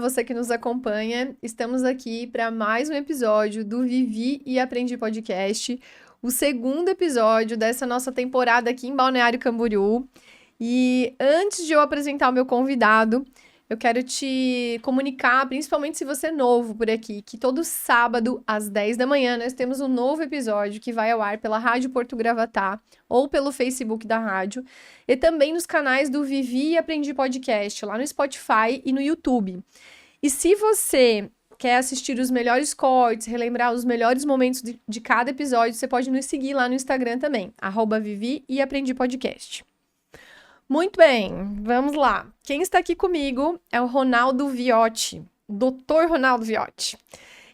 você que nos acompanha. Estamos aqui para mais um episódio do Vivi e Aprendi Podcast, o segundo episódio dessa nossa temporada aqui em Balneário Camboriú. E antes de eu apresentar o meu convidado, eu quero te comunicar, principalmente se você é novo por aqui, que todo sábado, às 10 da manhã, nós temos um novo episódio que vai ao ar pela Rádio Porto Gravatá ou pelo Facebook da rádio, e também nos canais do Vivi e Aprendi Podcast, lá no Spotify e no YouTube. E se você quer assistir os melhores cortes, relembrar os melhores momentos de cada episódio, você pode nos seguir lá no Instagram também, @Vivi e Aprendi Podcast. Muito bem, vamos lá. Quem está aqui comigo é o Ronaldo Viotti, Dr. Ronaldo Viotti.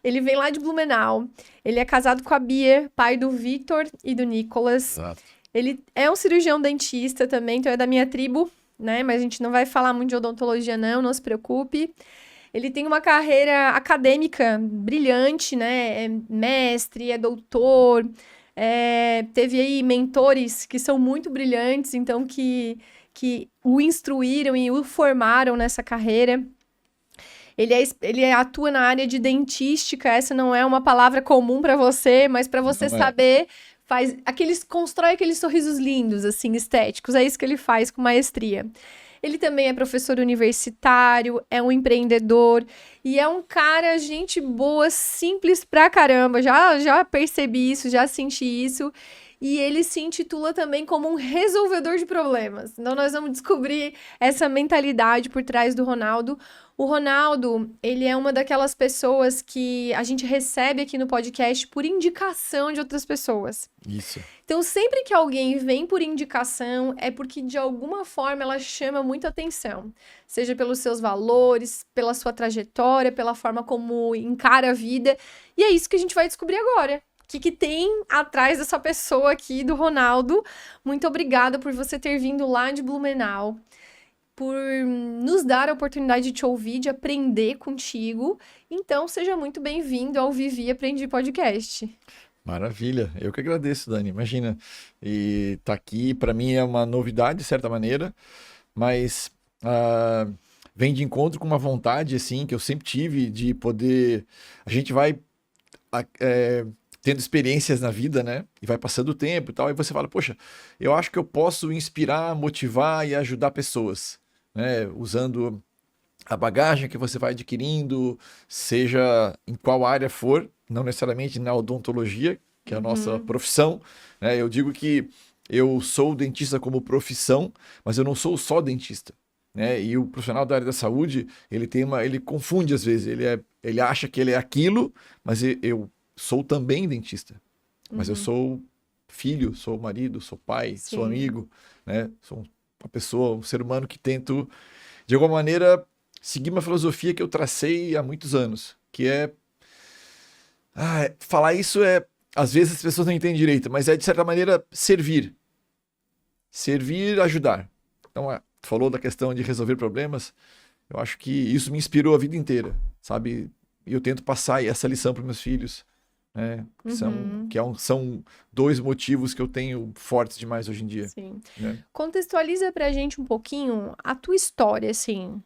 Ele vem lá de Blumenau, ele é casado com a Bia, pai do Victor e do Nicolas. Exato. Ele é um cirurgião dentista também, então é da minha tribo, né? Mas a gente não vai falar muito de odontologia não se preocupe. Ele tem uma carreira acadêmica brilhante, né? É mestre, é doutor, teve aí mentores que são muito brilhantes, então que o instruíram e o formaram nessa carreira. Ele atua na área de dentística, essa não é uma palavra comum para você, mas para você saber, constrói aqueles sorrisos lindos, assim, estéticos, é isso que ele faz com maestria. Ele também é professor universitário, é um empreendedor e é um cara, gente boa, simples pra caramba, já percebi isso, já senti isso. E ele se intitula também como um resolvedor de problemas. Então, nós vamos descobrir essa mentalidade por trás do Ronaldo. O Ronaldo, ele é uma daquelas pessoas que a gente recebe aqui no podcast por indicação de outras pessoas. Isso. Então, sempre que alguém vem por indicação, é porque, de alguma forma, ela chama muita atenção. Seja pelos seus valores, pela sua trajetória, pela forma como encara a vida. E é isso que a gente vai descobrir agora. O que tem atrás dessa pessoa aqui, do Ronaldo. Muito obrigada por você ter vindo lá de Blumenau, por nos dar a oportunidade de te ouvir, de aprender contigo. Então, seja muito bem-vindo ao Vivi e Aprendi Podcast. Maravilha, eu que agradeço, Dani, imagina. E tá aqui, para mim é uma novidade, de certa maneira, mas vem de encontro com uma vontade, assim, que eu sempre tive de poder... A gente vai... tendo experiências na vida, né? E vai passando o tempo e tal, e você fala, poxa, eu acho que eu posso inspirar, motivar e ajudar pessoas, né? Usando a bagagem que você vai adquirindo, seja em qual área for, não necessariamente na odontologia, que é a nossa profissão, né? Eu digo que eu sou dentista como profissão, mas eu não sou só dentista, né? E o profissional da área da saúde, ele confunde às vezes, ele acha que ele é aquilo, mas eu sou também dentista, mas eu sou filho, sou marido, sou pai, Sim. sou amigo, né? Sou uma pessoa, um ser humano que tento, de alguma maneira, seguir uma filosofia que eu tracei há muitos anos, que falar isso às vezes as pessoas não entendem direito, mas de certa maneira, servir, ajudar. Então, tu falou da questão de resolver problemas, eu acho que isso me inspirou a vida inteira, sabe? E eu tento passar essa lição para meus filhos, né? São dois motivos que eu tenho fortes demais hoje em dia. Sim. Né? Contextualiza pra gente um pouquinho a tua história, assim.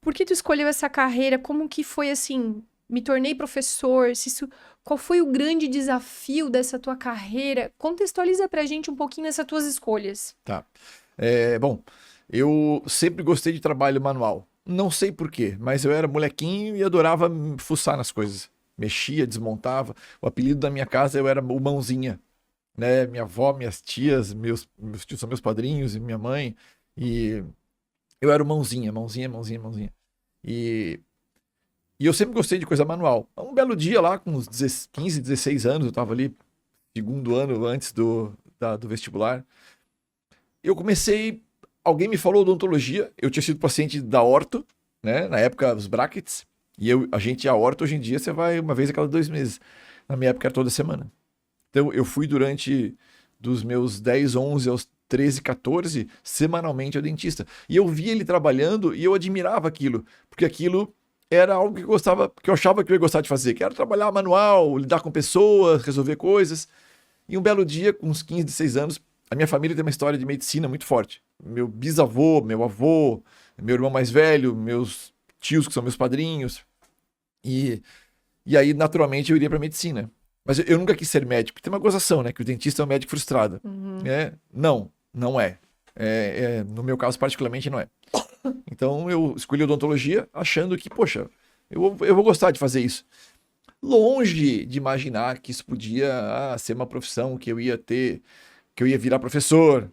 Por que tu escolheu essa carreira? Como que foi, assim, me tornei professor? Qual foi o grande desafio dessa tua carreira? Contextualiza pra gente um pouquinho essas tuas escolhas. Tá. Bom, eu sempre gostei de trabalho manual. Não sei por quê, mas eu era molequinho e adorava fuçar nas coisas. Mexia, desmontava. O apelido da minha casa eu era o Mãozinha, né? Minha avó, minhas tias, meus tios são meus padrinhos e minha mãe. E eu era o Mãozinha. E eu sempre gostei de coisa manual. Um belo dia lá, com uns 15, 16 anos, eu estava ali, segundo ano antes do vestibular. Eu comecei... Alguém me falou odontologia. Eu tinha sido paciente da orto, né? Na época, os brackets. E a horta hoje em dia, você vai uma vez a cada 2 meses. Na minha época era toda semana. Então eu fui dos meus 10, 11 aos 13, 14, semanalmente ao dentista. E eu via ele trabalhando e eu admirava aquilo. Porque aquilo era algo que eu achava que eu ia gostar de fazer. Que era trabalhar manual, lidar com pessoas, resolver coisas. E um belo dia, com uns 15, 16 anos, a minha família tem uma história de medicina muito forte. Meu bisavô, meu avô, meu irmão mais velho, meus tios que são meus padrinhos. E aí, naturalmente, eu iria para medicina. Mas eu nunca quis ser médico. Tem uma gozação, né? Que o dentista é um médico frustrado. Não é. No meu caso, particularmente, não é. Então, eu escolhi odontologia achando que, poxa, eu vou gostar de fazer isso. Longe de imaginar que isso podia ser uma profissão que eu ia ter, que eu ia virar professor,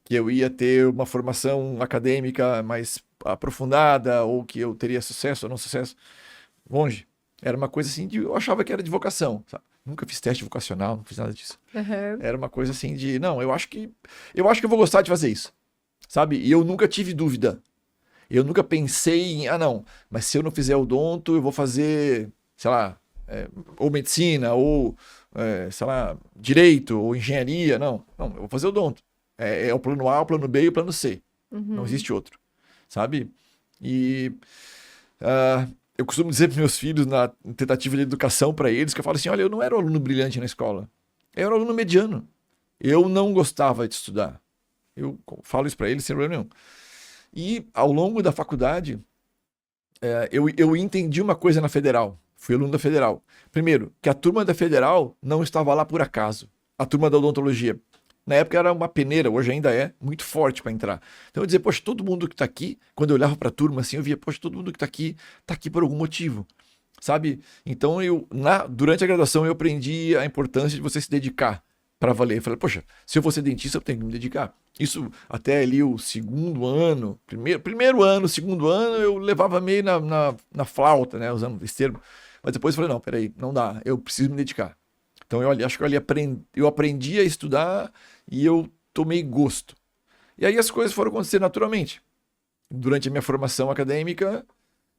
que eu ia ter uma formação acadêmica mais aprofundada, ou que eu teria sucesso ou não sucesso. Longe. Era uma coisa assim, eu achava que era de vocação, sabe? Nunca fiz teste vocacional, não fiz nada disso. Uhum. Era uma coisa assim de, não, eu acho que eu vou gostar de fazer isso, sabe? E eu nunca tive dúvida. Eu nunca pensei em, não, mas se eu não fizer odonto, eu vou fazer, sei lá, ou medicina, ou, sei lá, direito, ou engenharia. Não, eu vou fazer odonto. É o plano A, o plano B e o plano C. Não existe outro, sabe? E eu costumo dizer para meus filhos, na tentativa de educação para eles, que eu falo assim, olha, eu não era um aluno brilhante na escola. Eu era um aluno mediano. Eu não gostava de estudar. Eu falo isso para eles sem problema nenhum. E ao longo da faculdade, eu entendi uma coisa na Federal. Fui aluno da Federal. Primeiro, que a turma da Federal não estava lá por acaso. A turma da odontologia. Na época era uma peneira, hoje ainda é, muito forte para entrar. Então eu dizia, poxa, todo mundo que está aqui, quando eu olhava para a turma assim, eu via, poxa, todo mundo que está aqui por algum motivo, sabe? Então durante a graduação eu aprendi a importância de você se dedicar para valer. Eu falei, poxa, se eu vou ser dentista, eu tenho que me dedicar. Isso até ali o segundo ano, primeiro ano, segundo ano, eu levava meio na flauta, né, usando esse termo. Mas depois eu falei, não, peraí, não dá, eu preciso me dedicar. Então acho que eu aprendi a estudar e eu tomei gosto. E aí as coisas foram acontecer naturalmente. Durante a minha formação acadêmica,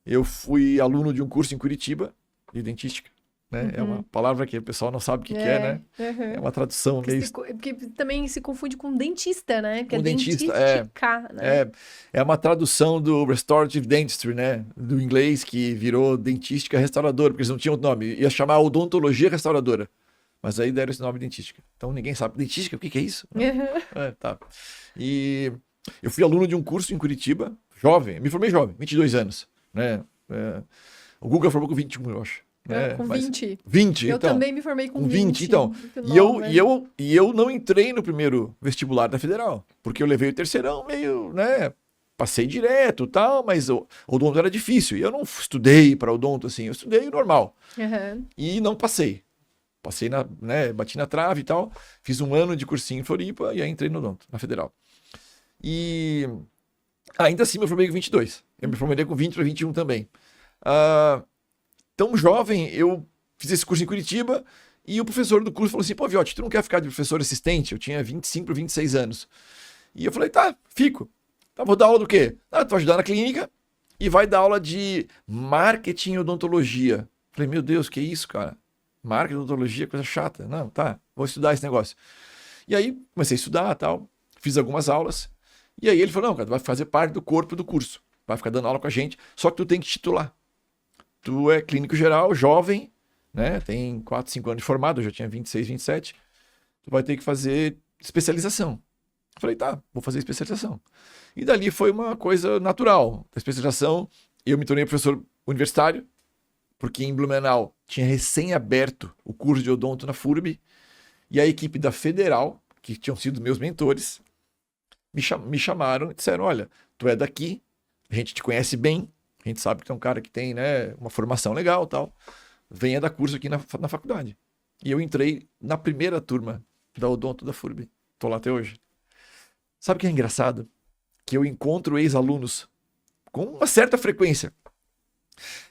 eu fui aluno de um curso em Curitiba, de dentística. Né? É uma palavra que o pessoal não sabe o que é, né? É uma tradução meio... Porque também se confunde com dentista, né? Porque com dentista, né? É uma tradução do Restorative Dentistry, né? Do inglês, que virou dentística restauradora, porque eles não tinham outro nome. Ia chamar odontologia restauradora. Mas aí deram esse nome dentística. Então ninguém sabe. Dentística, o que é isso? Tá. E eu fui aluno de um curso em Curitiba, jovem. Me formei jovem, 22 anos. Né? O Guga formou com 21, eu acho. Com 20. 20, eu então. também me formei com 20. Então. E eu não entrei no primeiro vestibular da Federal, porque eu levei o terceirão meio, né? Passei direto e tal, mas o odonto era difícil. E eu não estudei para odonto assim, eu estudei normal. E não passei. Passei bati na trave e tal, fiz um ano de cursinho em Floripa e aí entrei no odonto, na Federal. E ainda assim me formei com 22. Eu me formei com 20 para 21 também. Tão jovem, eu fiz esse curso em Curitiba e o professor do curso falou assim, pô, Viotti, tu não quer ficar de professor assistente? Eu tinha 25 para 26 anos. E eu falei, tá, fico. Tá, vou dar aula do quê? Tu vai ajudar na clínica e vai dar aula de marketing e odontologia. Falei, meu Deus, que isso, cara? Marketing, odontologia, coisa chata. Não, tá, vou estudar esse negócio. E aí comecei a estudar e tal, fiz algumas aulas. E aí ele falou, não, cara, tu vai fazer parte do corpo do curso. Vai ficar dando aula com a gente, só que tu tem que titular. Tu é clínico geral, jovem, né? Tem 4, 5 anos de formado, eu já tinha 26, 27. Tu vai ter que fazer especialização. Eu falei, tá, vou fazer especialização. E dali foi uma coisa natural. A especialização, eu me tornei professor universitário, porque em Blumenau tinha recém-aberto o curso de odonto na FURB, e a equipe da Federal, que tinham sido meus mentores, me chamaram e disseram, olha, tu é daqui, a gente te conhece bem, a gente sabe que tu é um cara que tem, né, uma formação legal e tal, venha dar curso aqui na faculdade. E eu entrei na primeira turma da odonto da FURB. Tô lá até hoje. Sabe o que é engraçado? Que eu encontro ex-alunos com uma certa frequência.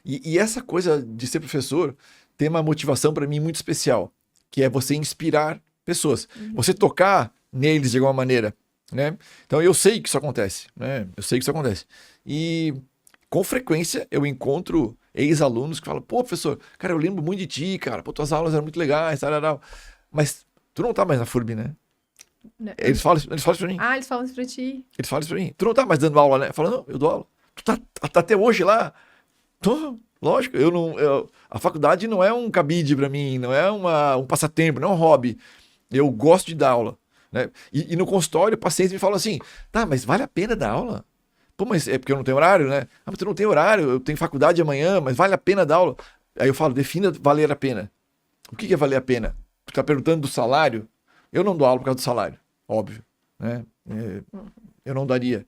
E essa coisa de ser professor tem uma motivação para mim muito especial, que é você inspirar pessoas. Você tocar neles de alguma maneira, né? Então eu sei que isso acontece, né? Eu sei que isso acontece. E com frequência eu encontro ex-alunos que falam, pô, professor, cara, eu lembro muito de ti, cara, pô, tuas aulas eram muito legais, tal. Mas tu não tá mais na FURB, né? Não. Eles falam isso pra mim. Ah, eles falam isso pra ti. Eles falam isso pra mim. Tu não tá mais dando aula, né? Eu falo, não, eu dou aula. Tu tá até hoje lá? Tô, lógico, a faculdade não é um cabide pra mim, não é um passatempo, não é um hobby. Eu gosto de dar aula, né? E no consultório, pacientes me falam assim, tá, mas vale a pena dar aula? Pô, mas é porque eu não tenho horário, né? Ah, mas tu não tem horário, eu tenho faculdade amanhã, mas vale a pena dar aula? Aí eu falo, defina valer a pena. O que é valer a pena? Tu tá perguntando do salário? Eu não dou aula por causa do salário, óbvio, né? Eu não daria.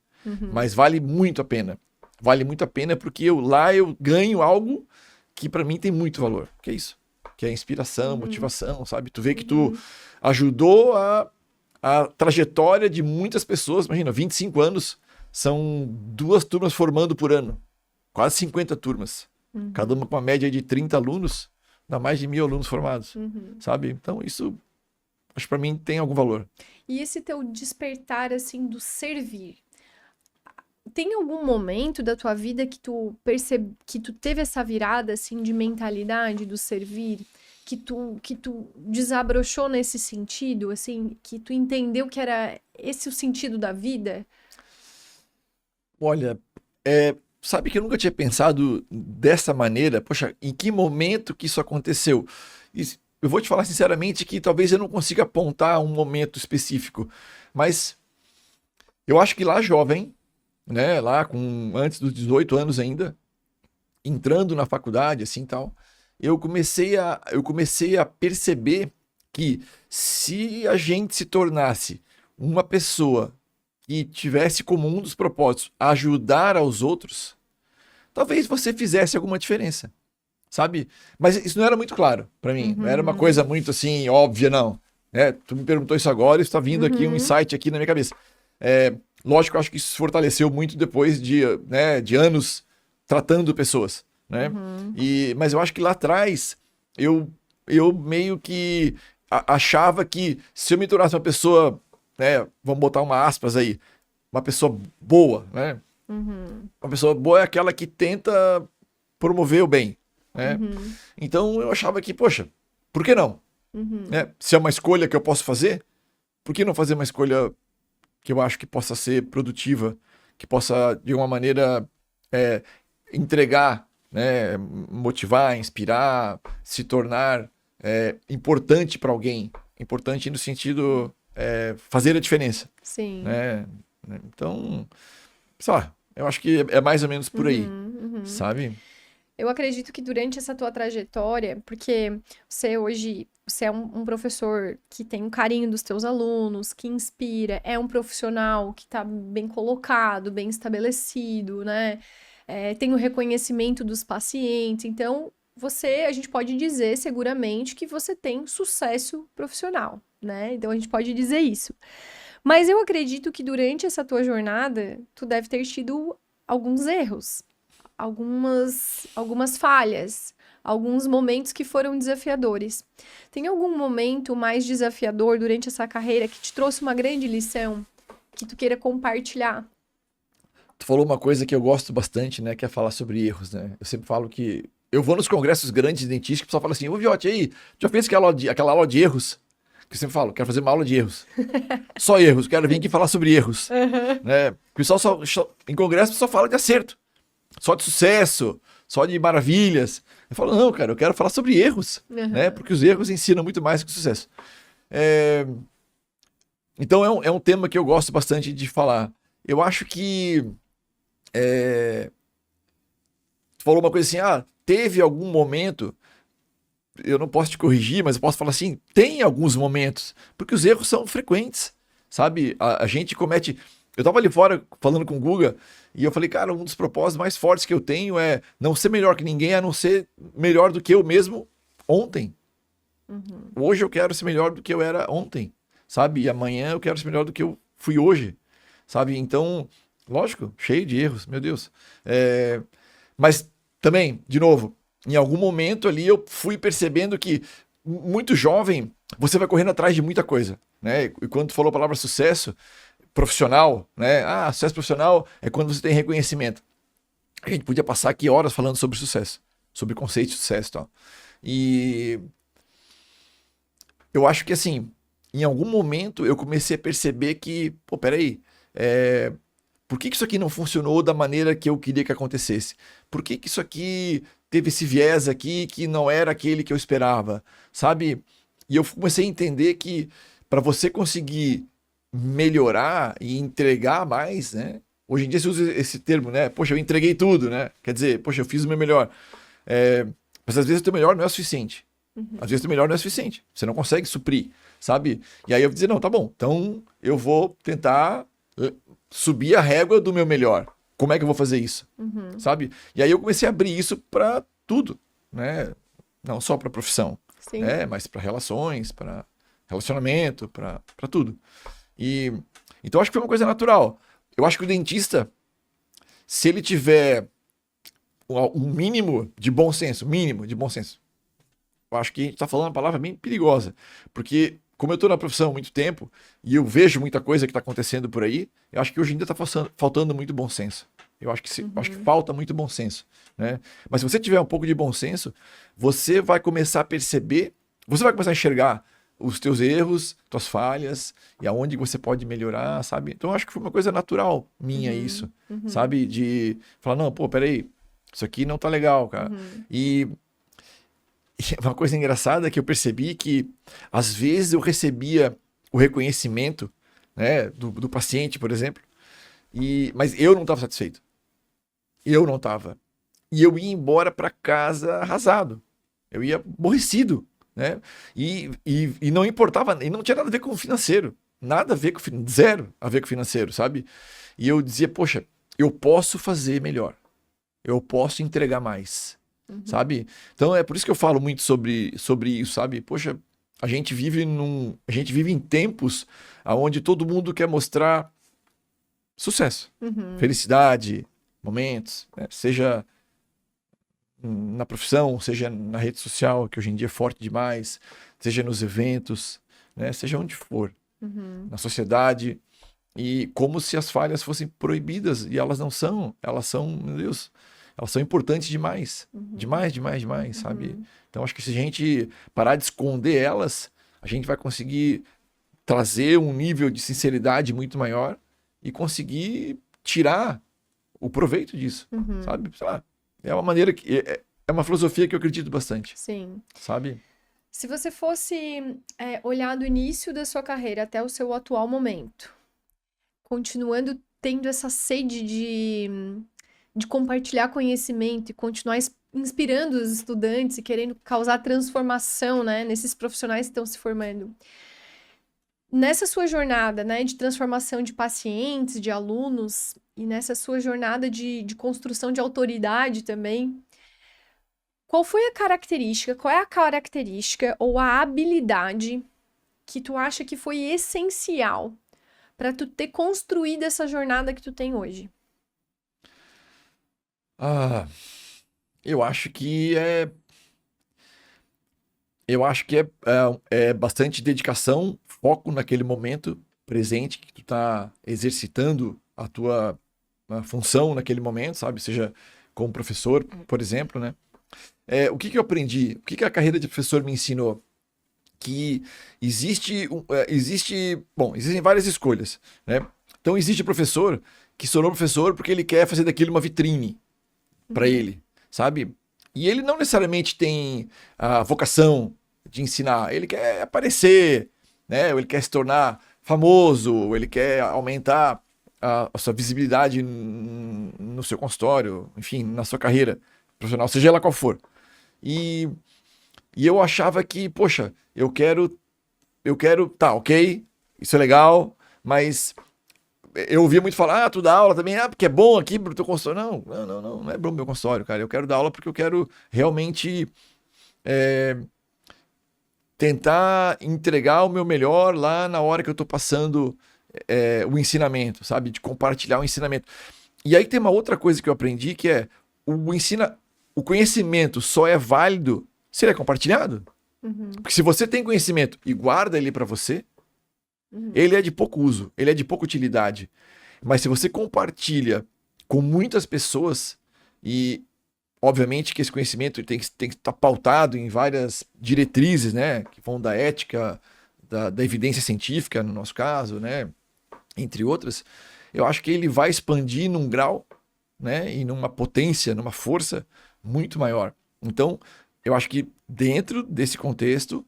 Mas vale muito a pena. Vale muito a pena porque lá eu ganho algo que para mim tem muito valor. Que é isso? Que é inspiração, motivação, sabe? Tu vê que tu ajudou a trajetória de muitas pessoas. Imagina, 25 anos, são 2 turmas formando por ano. Quase 50 turmas. Cada uma com uma média de 30 alunos, dá mais de 1.000 alunos formados, sabe? Então isso, acho que para mim tem algum valor. E esse teu despertar, assim, do servir, tem algum momento da tua vida que tu que tu teve essa virada, assim, de mentalidade do servir, que tu desabrochou nesse sentido, assim, que tu entendeu que era esse o sentido da vida? Olha, sabe que eu nunca tinha pensado dessa maneira? Poxa, em que momento que isso aconteceu? Eu vou te falar sinceramente que talvez eu não consiga apontar um momento específico, mas eu acho que lá jovem, né, lá antes dos 18 anos ainda, entrando na faculdade, assim, tal, eu comecei a perceber que se a gente se tornasse uma pessoa que tivesse como um dos propósitos ajudar aos outros, talvez você fizesse alguma diferença, sabe? Mas isso não era muito claro para mim, não era uma coisa muito assim, óbvia, não. Tu me perguntou isso agora e está vindo aqui um insight aqui na minha cabeça. Lógico, eu acho que isso se fortaleceu muito depois de anos tratando pessoas, né? Mas eu acho que lá atrás eu meio que achava que se eu me tornasse uma pessoa, né, vamos botar uma aspas aí, uma pessoa boa, né? Uma pessoa boa é aquela que tenta promover o bem, né? Então eu achava que, poxa, por que não? Se é uma escolha que eu posso fazer, por que não fazer uma escolha que eu acho que possa ser produtiva, que possa, de uma maneira, entregar, né, motivar, inspirar, se tornar importante para alguém. Importante no sentido fazer a diferença. Sim. Né? Então, só, eu acho que é mais ou menos por aí, sabe? Eu acredito que durante essa tua trajetória, porque você é um professor que tem um carinho dos teus alunos, que inspira, é um profissional que está bem colocado, bem estabelecido, né? Tem o reconhecimento dos pacientes. Então, a gente pode dizer seguramente que você tem sucesso profissional, né? Então, a gente pode dizer isso. Mas eu acredito que durante essa tua jornada, tu deve ter tido alguns erros, algumas falhas, alguns momentos que foram desafiadores. Tem algum momento mais desafiador durante essa carreira que te trouxe uma grande lição que tu queira compartilhar? Tu falou uma coisa que eu gosto bastante, né, que é falar sobre erros, né? Eu sempre falo que eu vou nos congressos grandes de dentistas que o pessoal fala assim, ô Viotti, aí, já fez aquela aula de erros? Que eu sempre falo, quero fazer uma aula de erros. Só erros, quero vir aqui falar sobre erros. Né? O pessoal em congresso só fala de acerto. Só de sucesso, só de maravilhas. Eu falo, não, cara, eu quero falar sobre erros, né? Porque os erros ensinam muito mais que o sucesso. Então é um tema que eu gosto bastante de falar. Eu acho que tu falou uma coisa assim, teve algum momento, eu não posso te corrigir, mas eu posso falar assim, tem alguns momentos, porque os erros são frequentes, sabe? A gente comete... Eu tava ali fora falando com o Guga e eu falei, cara, um dos propósitos mais fortes que eu tenho é não ser melhor que ninguém, a não ser melhor do que eu mesmo ontem. Hoje eu quero ser melhor do que eu era ontem, sabe? E amanhã eu quero ser melhor do que eu fui hoje, sabe? Então, lógico, cheio de erros, meu Deus. Mas também, de novo, em algum momento ali eu fui percebendo que muito jovem você vai correndo atrás de muita coisa, né? E quando tu falou a palavra sucesso profissional, né? Sucesso profissional é quando você tem reconhecimento. A gente podia passar aqui horas falando sobre sucesso, sobre conceito de sucesso e tal. E eu acho que assim, em algum momento eu comecei a perceber que, pô, peraí, por que isso aqui não funcionou da maneira que eu queria que acontecesse? Por que isso aqui teve esse viés aqui que não era aquele que eu esperava, sabe? E eu comecei a entender que para você conseguir melhorar e entregar mais, né? Hoje em dia se usa esse termo, né? Poxa, eu entreguei tudo, né? Quer dizer, poxa, eu fiz o meu melhor. Mas às vezes o teu melhor não é o suficiente. Às vezes o teu melhor não é o suficiente. Você não consegue suprir, sabe? E aí eu vou dizer, não, tá bom. Então eu vou tentar subir a régua do meu melhor. Como é que eu vou fazer isso? Sabe? E aí eu comecei a abrir isso para tudo, né? Não só para profissão, Sim. mas para relações, para relacionamento, para tudo. E então acho que foi uma coisa natural. Eu acho que o dentista, se ele tiver um mínimo de bom senso, eu acho que a gente está falando uma palavra bem perigosa, porque como eu estou na profissão há muito tempo e eu vejo muita coisa que está acontecendo por aí, eu acho que hoje em dia está faltando muito bom senso. Eu acho que, acho que falta muito bom senso, né? Mas se você tiver um pouco de bom senso, você vai começar a perceber, você vai começar a enxergar os teus erros, tuas falhas e aonde você pode melhorar, sabe? Então eu acho que foi uma coisa natural minha isso, sabe? De falar, não, pô, peraí, isso aqui não tá legal, cara. E uma coisa engraçada é que eu percebi que às vezes eu recebia o reconhecimento, né, do paciente, por exemplo, mas eu não estava satisfeito. Eu não estava. E eu ia embora para casa arrasado. Eu ia aborrecido, né? E não importava, e não tinha nada a ver com o financeiro. Nada a ver com zero a ver com o financeiro, sabe? E eu dizia, poxa, eu posso fazer melhor. Eu posso entregar mais, sabe? Então é por isso que eu falo muito sobre isso, sabe? Poxa, a gente vive em tempos onde todo mundo quer mostrar sucesso, felicidade, momentos, né? Seja na profissão, seja na rede social, que hoje em dia é forte demais, seja nos eventos, né? Seja onde for, na sociedade, e como se as falhas fossem proibidas, e elas não são, elas são, meu Deus, elas são importantes demais, demais, sabe? Então acho que se a gente parar de esconder elas, a gente vai conseguir trazer um nível de sinceridade muito maior e conseguir tirar o proveito disso, sabe? Sei lá, é uma maneira que é uma filosofia que eu acredito bastante. Sim. Sabe? Se você fosse olhar do início da sua carreira até o seu atual momento, continuando tendo essa sede de compartilhar conhecimento e continuar inspirando os estudantes e querendo causar transformação, né, nesses profissionais que estão se formando. Nessa sua jornada, né, de transformação de pacientes, de alunos, e nessa sua jornada de construção de autoridade também, qual é a característica ou a habilidade que tu acha que foi essencial para tu ter construído essa jornada que tu tem hoje? Eu acho que é bastante dedicação, foco naquele momento presente que tu tá exercitando a tua função naquele momento, sabe? Seja como professor, por exemplo, né? O que eu aprendi? O que a carreira de professor me ensinou? Que existem várias escolhas, né? Então existe professor que se tornou professor porque ele quer fazer daquilo uma vitrine para ele, sabe? E ele não necessariamente tem a vocação de ensinar, ele quer aparecer, né? Ou ele quer se tornar famoso, ou ele quer aumentar a sua visibilidade no seu consultório, enfim, na sua carreira profissional, seja ela qual for. E eu achava que, poxa, eu quero, tá, ok, isso é legal, mas eu ouvia muito falar, tu dá aula também, porque é bom aqui pro teu consultório. Não é bom pro meu consultório, cara. Eu quero dar aula porque eu quero realmente tentar entregar o meu melhor lá na hora que eu tô passando o ensinamento, sabe? De compartilhar o ensinamento. E aí tem uma outra coisa que eu aprendi, que é o conhecimento só é válido se ele é compartilhado. Porque se você tem conhecimento e guarda ele para você, ele é de pouco uso, ele é de pouca utilidade. Mas se você compartilha com muitas pessoas, e obviamente que esse conhecimento tem que estar pautado em várias diretrizes, né? Que vão da ética, da evidência científica, no nosso caso, né? Entre outras, eu acho que ele vai expandir num grau, né? E numa potência, numa força muito maior. Então, eu acho que dentro desse contexto,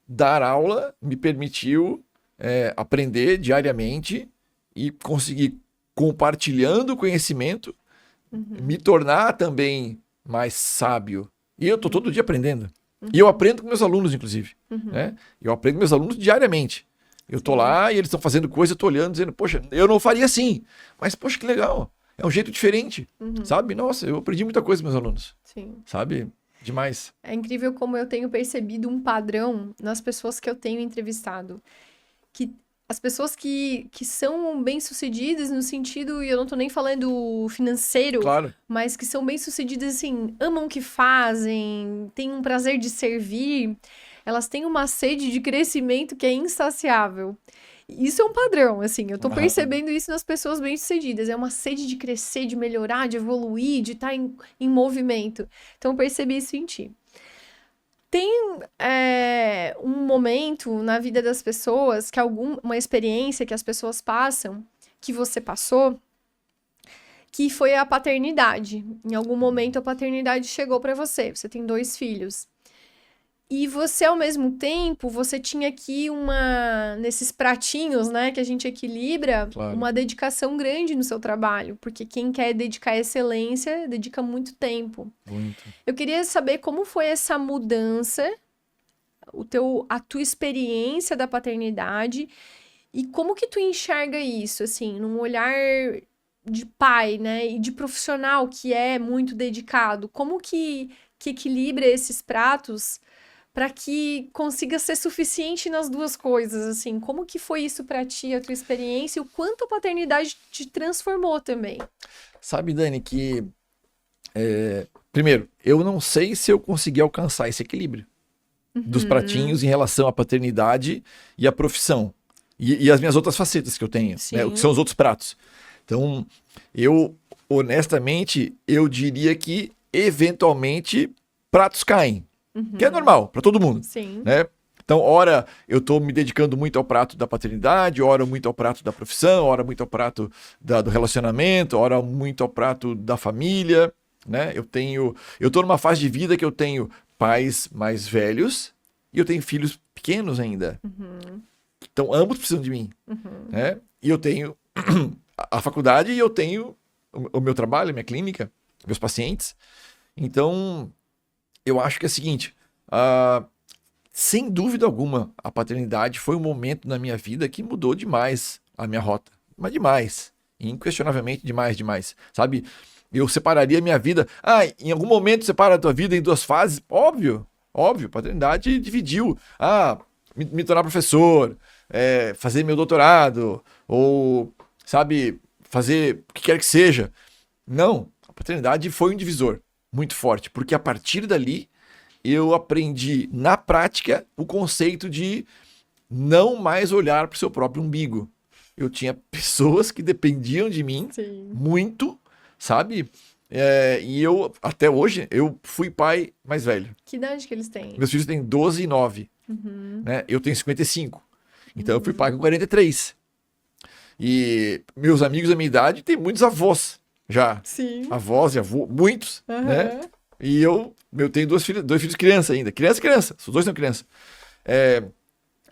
dar aula me permitiu aprender diariamente e conseguir compartilhando o conhecimento, me tornar também mais sábio. E eu tô todo dia aprendendo. E eu aprendo com meus alunos, inclusive. Né? Eu aprendo com meus alunos diariamente. Eu tô lá e eles estão fazendo coisa, eu tô olhando, dizendo, poxa, eu não faria assim. Mas, poxa, que legal. É um jeito diferente, sabe? Nossa, eu aprendi muita coisa com meus alunos. Sim. Sabe? Demais. É incrível como eu tenho percebido um padrão nas pessoas que eu tenho entrevistado. Que as pessoas que são bem-sucedidas no sentido, e eu não tô nem falando financeiro, Claro. mas que são bem-sucedidas, assim, amam o que fazem, têm um prazer de servir, elas têm uma sede de crescimento que é insaciável. Isso é um padrão, assim, eu tô percebendo isso nas pessoas bem-sucedidas. É uma sede de crescer, de melhorar, de evoluir, de estar em movimento. Então, eu percebi isso em ti. Tem um momento na vida das pessoas, que uma experiência que as pessoas passam, que você passou, que foi a paternidade. Em algum momento, a paternidade chegou para você. Você tem 2 filhos. E você, ao mesmo tempo, você tinha aqui nesses pratinhos, né, que a gente equilibra, Claro. uma dedicação grande no seu trabalho, porque quem quer dedicar excelência, dedica muito tempo. Muito. Eu queria saber como foi essa mudança, a tua experiência da paternidade, e como que tu enxerga isso, assim, num olhar de pai, né, e de profissional que é muito dedicado, como que equilibra esses pratos para que consiga ser suficiente nas duas coisas, assim? Como que foi isso para ti, a tua experiência, e o quanto a paternidade te transformou também? Sabe, Dani, que... primeiro, eu não sei se eu consegui alcançar esse equilíbrio dos pratinhos em relação à paternidade e à profissão. E as minhas outras facetas que eu tenho, né, que são os outros pratos. Então, eu, honestamente, eu diria que, eventualmente, pratos caem. Que é normal, para todo mundo. Sim. Né? Então, ora, eu estou me dedicando muito ao prato da paternidade, ora muito ao prato da profissão, ora muito ao prato do relacionamento, ora muito ao prato da família. Né? Eu estou numa fase de vida que eu tenho pais mais velhos e eu tenho filhos pequenos ainda. Então, ambos precisam de mim. Né? E eu tenho a faculdade e eu tenho o meu trabalho, a minha clínica, meus pacientes. Então... eu acho que é o seguinte, sem dúvida alguma, a paternidade foi um momento na minha vida que mudou demais a minha rota. Mas demais. Inquestionavelmente demais. Sabe? Eu separaria a minha vida. Em algum momento separa a tua vida em 2 fases? Óbvio. A paternidade dividiu. Me tornar professor, fazer meu doutorado, ou, sabe, fazer o que quer que seja. Não. A paternidade foi um divisor muito forte, porque a partir dali eu aprendi na prática o conceito de não mais olhar para o seu próprio umbigo. Eu tinha pessoas que dependiam de mim muito, sabe? E eu, até hoje, eu fui pai mais velho. Que idade que eles têm? Meus filhos têm 12 e 9. Né? Eu tenho 55. Então eu fui pai com 43. E meus amigos da minha idade têm muitos avós. Já. Sim. Avós e avô, muitos, né? E eu tenho 2 filhos criança ainda. Criança. Os 2 são criança.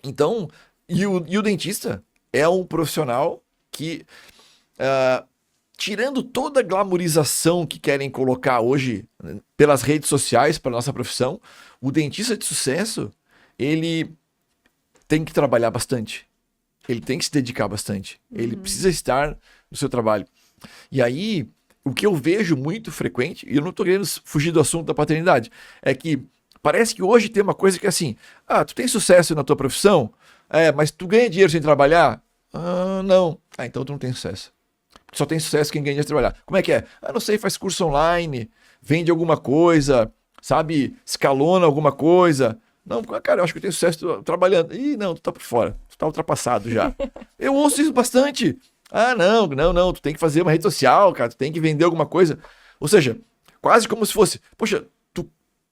Então, e o dentista é um profissional que, tirando toda a glamorização que querem colocar hoje pelas redes sociais para nossa profissão, o dentista de sucesso, ele tem que trabalhar bastante. Ele tem que se dedicar bastante. Ele precisa estar no seu trabalho. E aí, o que eu vejo muito frequente, e eu não estou querendo fugir do assunto da paternidade, é que parece que hoje tem uma coisa que é assim, tu tem sucesso na tua profissão, mas tu ganha dinheiro sem trabalhar? Não. Então tu não tem sucesso. Só tem sucesso quem ganha dinheiro sem trabalhar. Como é que é? Não sei, faz curso online, vende alguma coisa, sabe, escalona alguma coisa. Não, cara, eu acho que eu tenho sucesso trabalhando. Ih, não, tu tá por fora, tu tá ultrapassado já. Eu ouço isso bastante. Não, tu tem que fazer uma rede social, cara, tu tem que vender alguma coisa. Ou seja, quase como se fosse, poxa, tu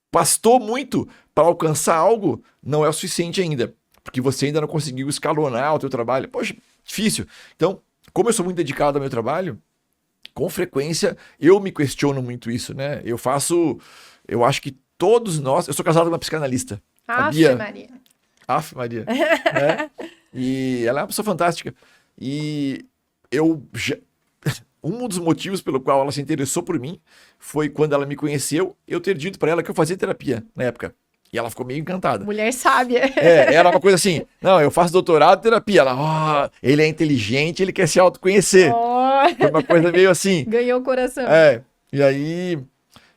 pastou muito para alcançar algo, não é o suficiente ainda, porque você ainda não conseguiu escalonar o teu trabalho. Poxa, difícil. Então, como eu sou muito dedicado ao meu trabalho, com frequência eu me questiono muito isso, né? Eu acho que todos nós, eu sou casado com uma psicanalista. Aff, Maria. Né? E ela é uma pessoa fantástica. E eu um dos motivos pelo qual ela se interessou por mim foi quando ela me conheceu, eu ter dito para ela que eu fazia terapia na época. E ela ficou meio encantada. Mulher sábia. Era uma coisa assim, não, eu faço doutorado em terapia. Ela, ele é inteligente, ele quer se autoconhecer. Foi uma coisa meio assim. Ganhou o coração. E aí,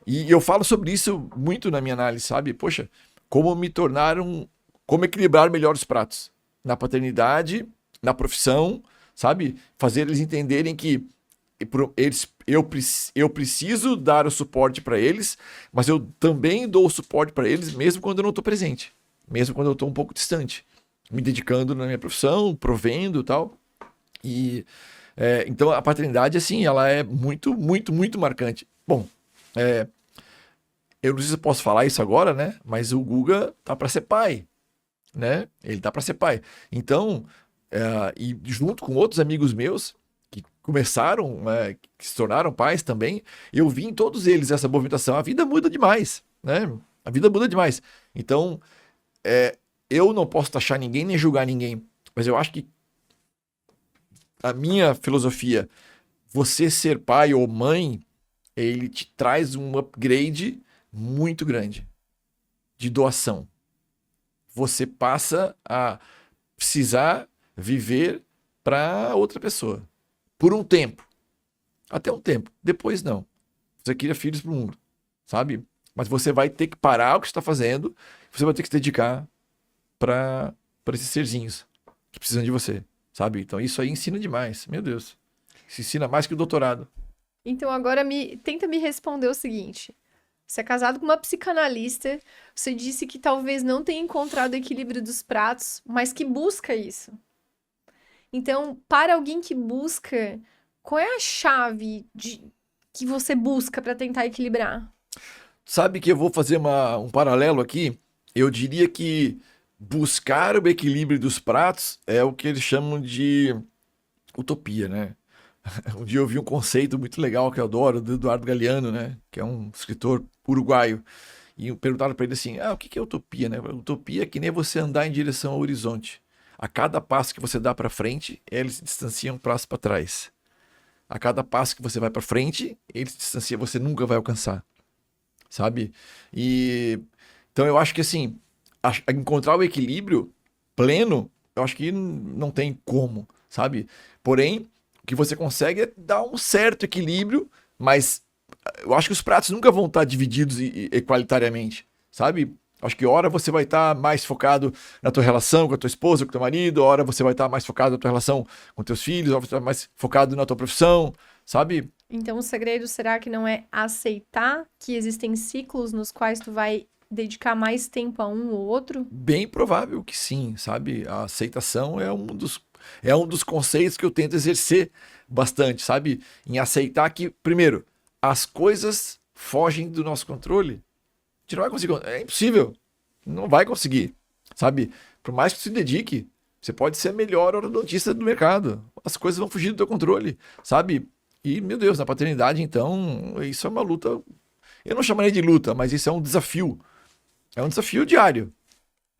e eu falo sobre isso muito na minha análise, sabe? Poxa, como equilibrar melhor os pratos. Na paternidade, na profissão, sabe? Fazer eles entenderem que eu preciso dar o suporte para eles, mas eu também dou o suporte para eles mesmo quando eu não estou presente, mesmo quando eu estou um pouco distante, me dedicando na minha profissão, provendo e tal. E então a paternidade, assim, ela é muito, muito, muito marcante. Bom, eu não sei se eu posso falar isso agora, né? Mas o Guga tá para ser pai, né? Ele tá para ser pai. Então, e junto com outros amigos meus que começaram, que se tornaram pais também, eu vi em todos eles essa movimentação. A vida muda demais, né? A vida muda demais. Então, eu não posso taxar ninguém nem julgar ninguém, mas eu acho que a minha filosofia, você ser pai ou mãe, ele te traz um upgrade muito grande de doação. Você passa a precisar viver para outra pessoa. Por um tempo. Até um tempo. Depois não. Você cria filhos para o mundo. Sabe? Mas você vai ter que parar o que você está fazendo. Você vai ter que se dedicar para esses serzinhos que precisam de você. Sabe? Então isso aí ensina demais. Meu Deus. Isso ensina mais que o doutorado. Então agora tenta me responder o seguinte. Você é casado com uma psicanalista. Você disse que talvez não tenha encontrado o equilíbrio dos pratos, mas que busca isso. Então, para alguém que busca, qual é a chave que você busca para tentar equilibrar? Sabe que eu vou fazer um paralelo aqui? Eu diria que buscar o equilíbrio dos pratos é o que eles chamam de utopia, né? Um dia eu vi um conceito muito legal que eu adoro, do Eduardo Galeano, né? Que é um escritor uruguaio. E perguntaram para ele assim, o que é utopia, né? Utopia é que nem você andar em direção ao horizonte. A cada passo que você dá para frente, eles se distanciam um passo para trás. A cada passo que você vai para frente, eles se distanciam, você nunca vai alcançar. Sabe? Então eu acho que assim, encontrar o equilíbrio pleno, eu acho que não tem como, sabe? Porém, o que você consegue é dar um certo equilíbrio, mas eu acho que os pratos nunca vão estar divididos equalitariamente, sabe? Acho que hora você vai estar mais focado na tua relação com a tua esposa, com o teu marido, hora você vai estar mais focado na tua relação com teus filhos, hora você vai estar mais focado na tua profissão, sabe? Então o segredo será que não é aceitar que existem ciclos nos quais tu vai dedicar mais tempo a um ou outro? Bem provável que sim, sabe? A aceitação é um dos conceitos que eu tento exercer bastante, sabe? Em aceitar que, primeiro, as coisas fogem do nosso controle. A gente não vai conseguir, é impossível, não vai conseguir, sabe? Por mais que você se dedique, você pode ser a melhor ortodontista do mercado, as coisas vão fugir do teu controle, sabe? E, meu Deus, na paternidade, então, isso é uma luta, eu não chamaria de luta, mas isso é um desafio diário.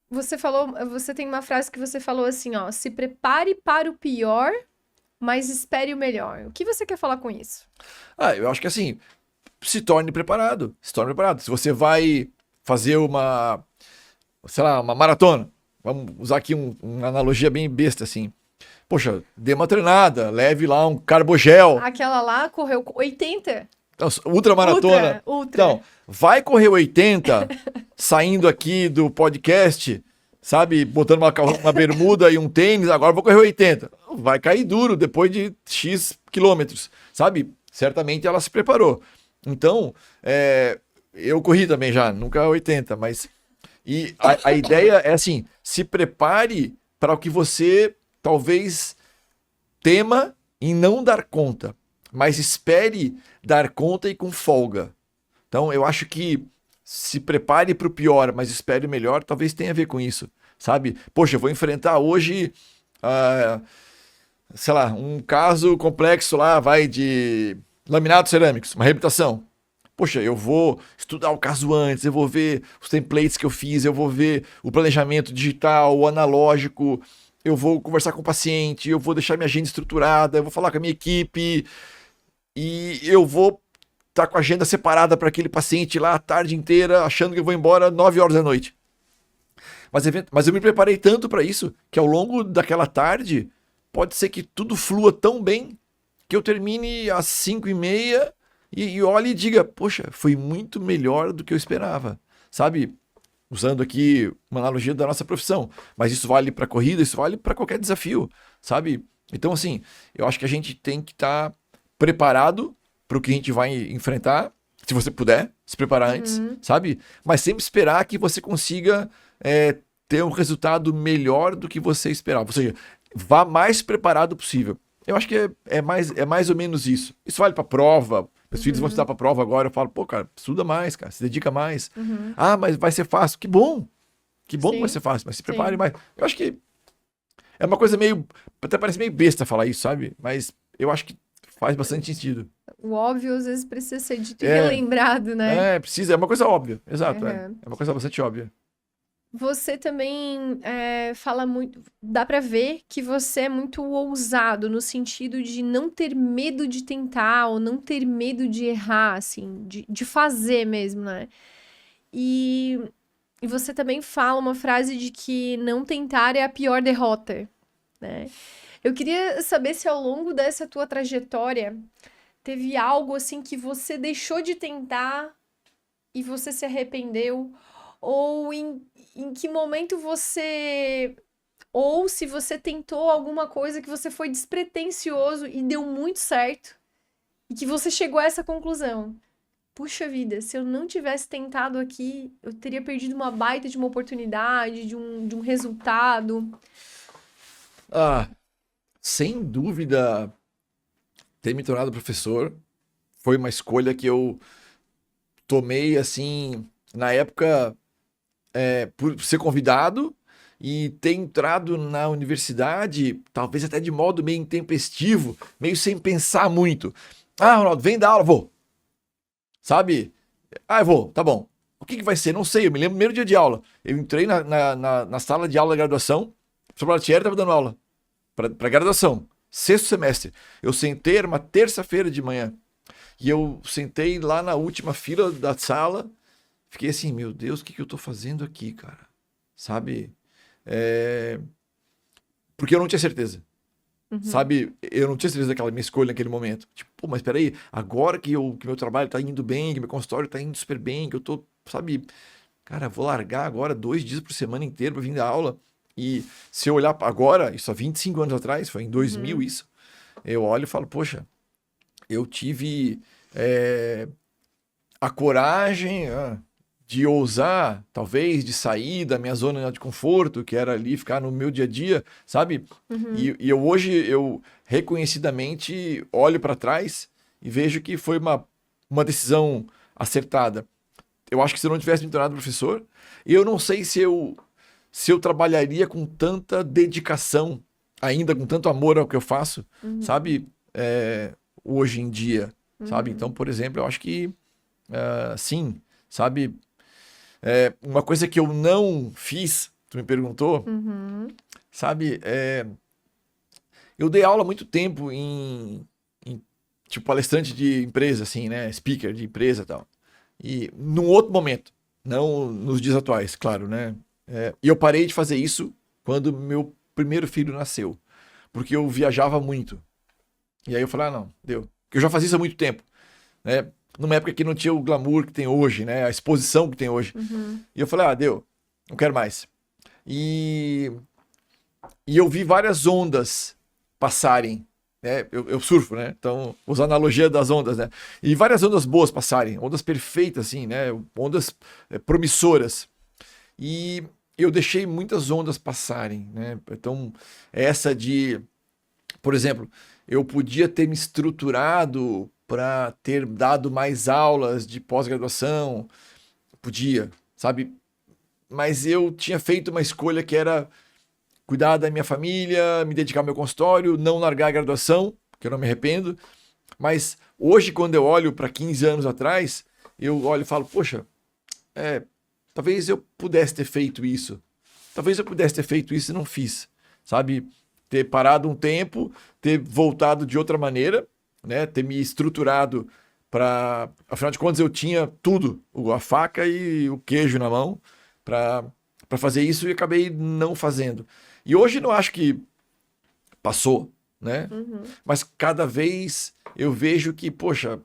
Você tem uma frase que você falou assim, ó, se prepare para o pior, mas espere o melhor. O que você quer falar com isso? Eu acho que assim, se torne preparado. Se você vai fazer uma maratona, vamos usar aqui uma analogia bem besta assim. Poxa, dê uma treinada, leve lá um carbogel. Aquela lá correu 80. Então, ultramaratona. Ultra. Então, vai correr 80, saindo aqui do podcast, sabe, botando uma bermuda e um tênis, agora vou correr 80. Vai cair duro depois de X quilômetros, sabe? Certamente ela se preparou. Então, eu corri também já, nunca 80, mas... E a ideia é assim, se prepare para o que você talvez tema em não dar conta, mas espere dar conta e com folga. Então, eu acho que se prepare para o pior, mas espere o melhor, talvez tenha a ver com isso, sabe? Poxa, eu vou enfrentar hoje, um caso complexo lá, de laminados cerâmicos, uma reabilitação. Poxa, eu vou estudar o caso antes, eu vou ver os templates que eu fiz, eu vou ver o planejamento digital, o analógico, eu vou conversar com o paciente, eu vou deixar minha agenda estruturada, eu vou falar com a minha equipe. e eu vou estar com a agenda separada para aquele paciente lá a tarde inteira, achando que eu vou embora 9 horas da noite. Mas eu me preparei tanto para isso que ao longo daquela tarde pode ser que tudo flua tão bem que eu termine às 5h30 e olhe e diga, poxa, foi muito melhor do que eu esperava, sabe? Usando aqui uma analogia da nossa profissão, mas isso vale para corrida, isso vale para qualquer desafio, sabe? Então, assim, eu acho que a gente tem que estar preparado para o que a gente vai enfrentar, se você puder se preparar antes, sabe? Mas sempre esperar que você consiga ter um resultado melhor do que você esperava. Ou seja, vá mais preparado possível. Eu acho que é mais ou menos isso. Isso vale para prova. Meus filhos vão estudar para prova agora. Eu falo, pô, cara, estuda mais, cara, se dedica mais. Ah, mas vai ser fácil. Que bom! Que bom que vai ser fácil, mas se prepare mais. Eu acho que é uma coisa meio. Até parece meio besta falar isso, sabe? Mas eu acho que faz bastante sentido. O óbvio às vezes precisa ser dito e relembrado, né? Precisa. É uma coisa óbvia. Exato. É uma coisa bastante óbvia. Você também fala muito. Dá pra ver que você é muito ousado no sentido de não ter medo de tentar ou não ter medo de errar, assim, de fazer mesmo, né? E você também fala uma frase de que não tentar é a pior derrota, né? Eu queria saber se ao longo dessa tua trajetória teve algo assim que você deixou de tentar e você se arrependeu, ou em que momento você. Ou se você tentou alguma coisa que você foi despretensioso e deu muito certo, e que você chegou a essa conclusão. Puxa vida, se eu não tivesse tentado aqui, eu teria perdido uma baita de uma oportunidade, de um resultado. Sem dúvida, ter me tornado professor foi uma escolha que eu tomei, assim, na época, por ser convidado e ter entrado na universidade, talvez até de modo meio intempestivo, meio sem pensar muito. Ah, Ronaldo, vem dar aula, vou. Sabe? Ah, eu vou, tá bom. O que vai ser? Não sei, eu me lembro do primeiro dia de aula. Eu entrei na sala de aula da graduação, o professor Balatieri estava dando aula para graduação, 6º semestre. Eu sentei, era uma terça-feira de manhã, e eu sentei lá na última fila da sala, fiquei assim, meu Deus, o que eu tô fazendo aqui, cara? Sabe? Porque eu não tinha certeza. Sabe? Eu não tinha certeza daquela minha escolha naquele momento. Tipo, pô, mas peraí, agora que meu trabalho tá indo bem, que meu consultório tá indo super bem, que eu tô, sabe? Cara, vou largar agora 2 dias por semana inteiro pra vir dar aula. E se eu olhar agora, isso há 25 anos atrás, foi em 2000 isso, eu olho e falo, poxa, eu tive a coragem de ousar, talvez, de sair da minha zona de conforto, que era ali ficar no meu dia a dia, sabe? E hoje, eu reconhecidamente olho para trás e vejo que foi uma decisão acertada. Eu acho que se eu não tivesse me tornado professor, eu não sei se eu trabalharia com tanta dedicação, ainda com tanto amor ao que eu faço, sabe? Hoje em dia, sabe? Então, por exemplo, eu acho que sim, sabe? Uma coisa que eu não fiz, tu me perguntou, sabe? Eu dei aula há muito tempo em tipo palestrante de empresa, assim, né? Speaker de empresa e tal. E num outro momento, não nos dias atuais, claro, né? E eu parei de fazer isso quando meu primeiro filho nasceu, porque eu viajava muito. E aí eu falei, não, deu. Porque eu já fazia isso há muito tempo, né? Numa época que não tinha o glamour que tem hoje, né? A exposição que tem hoje. E eu falei, deu, não quero mais. E eu vi várias ondas passarem, né? Eu surfo, né? Então, usar a analogia das ondas, né? E várias ondas boas passarem, ondas perfeitas, assim, né? Ondas promissoras. E eu deixei muitas ondas passarem, né? Então, essa de, por exemplo, eu podia ter me estruturado para ter dado mais aulas de pós-graduação, podia, sabe? Mas eu tinha feito uma escolha que era cuidar da minha família, me dedicar ao meu consultório, não largar a graduação, que eu não me arrependo. Mas hoje, quando eu olho para 15 anos atrás, eu olho e falo, poxa, talvez eu pudesse ter feito isso. Talvez eu pudesse ter feito isso e não fiz, sabe? Ter parado um tempo, ter voltado de outra maneira né, ter me estruturado para, afinal de contas, eu tinha tudo, a faca e o queijo na mão para fazer isso e acabei não fazendo. E hoje não acho que passou, né? Uhum. Mas cada vez eu vejo que, poxa,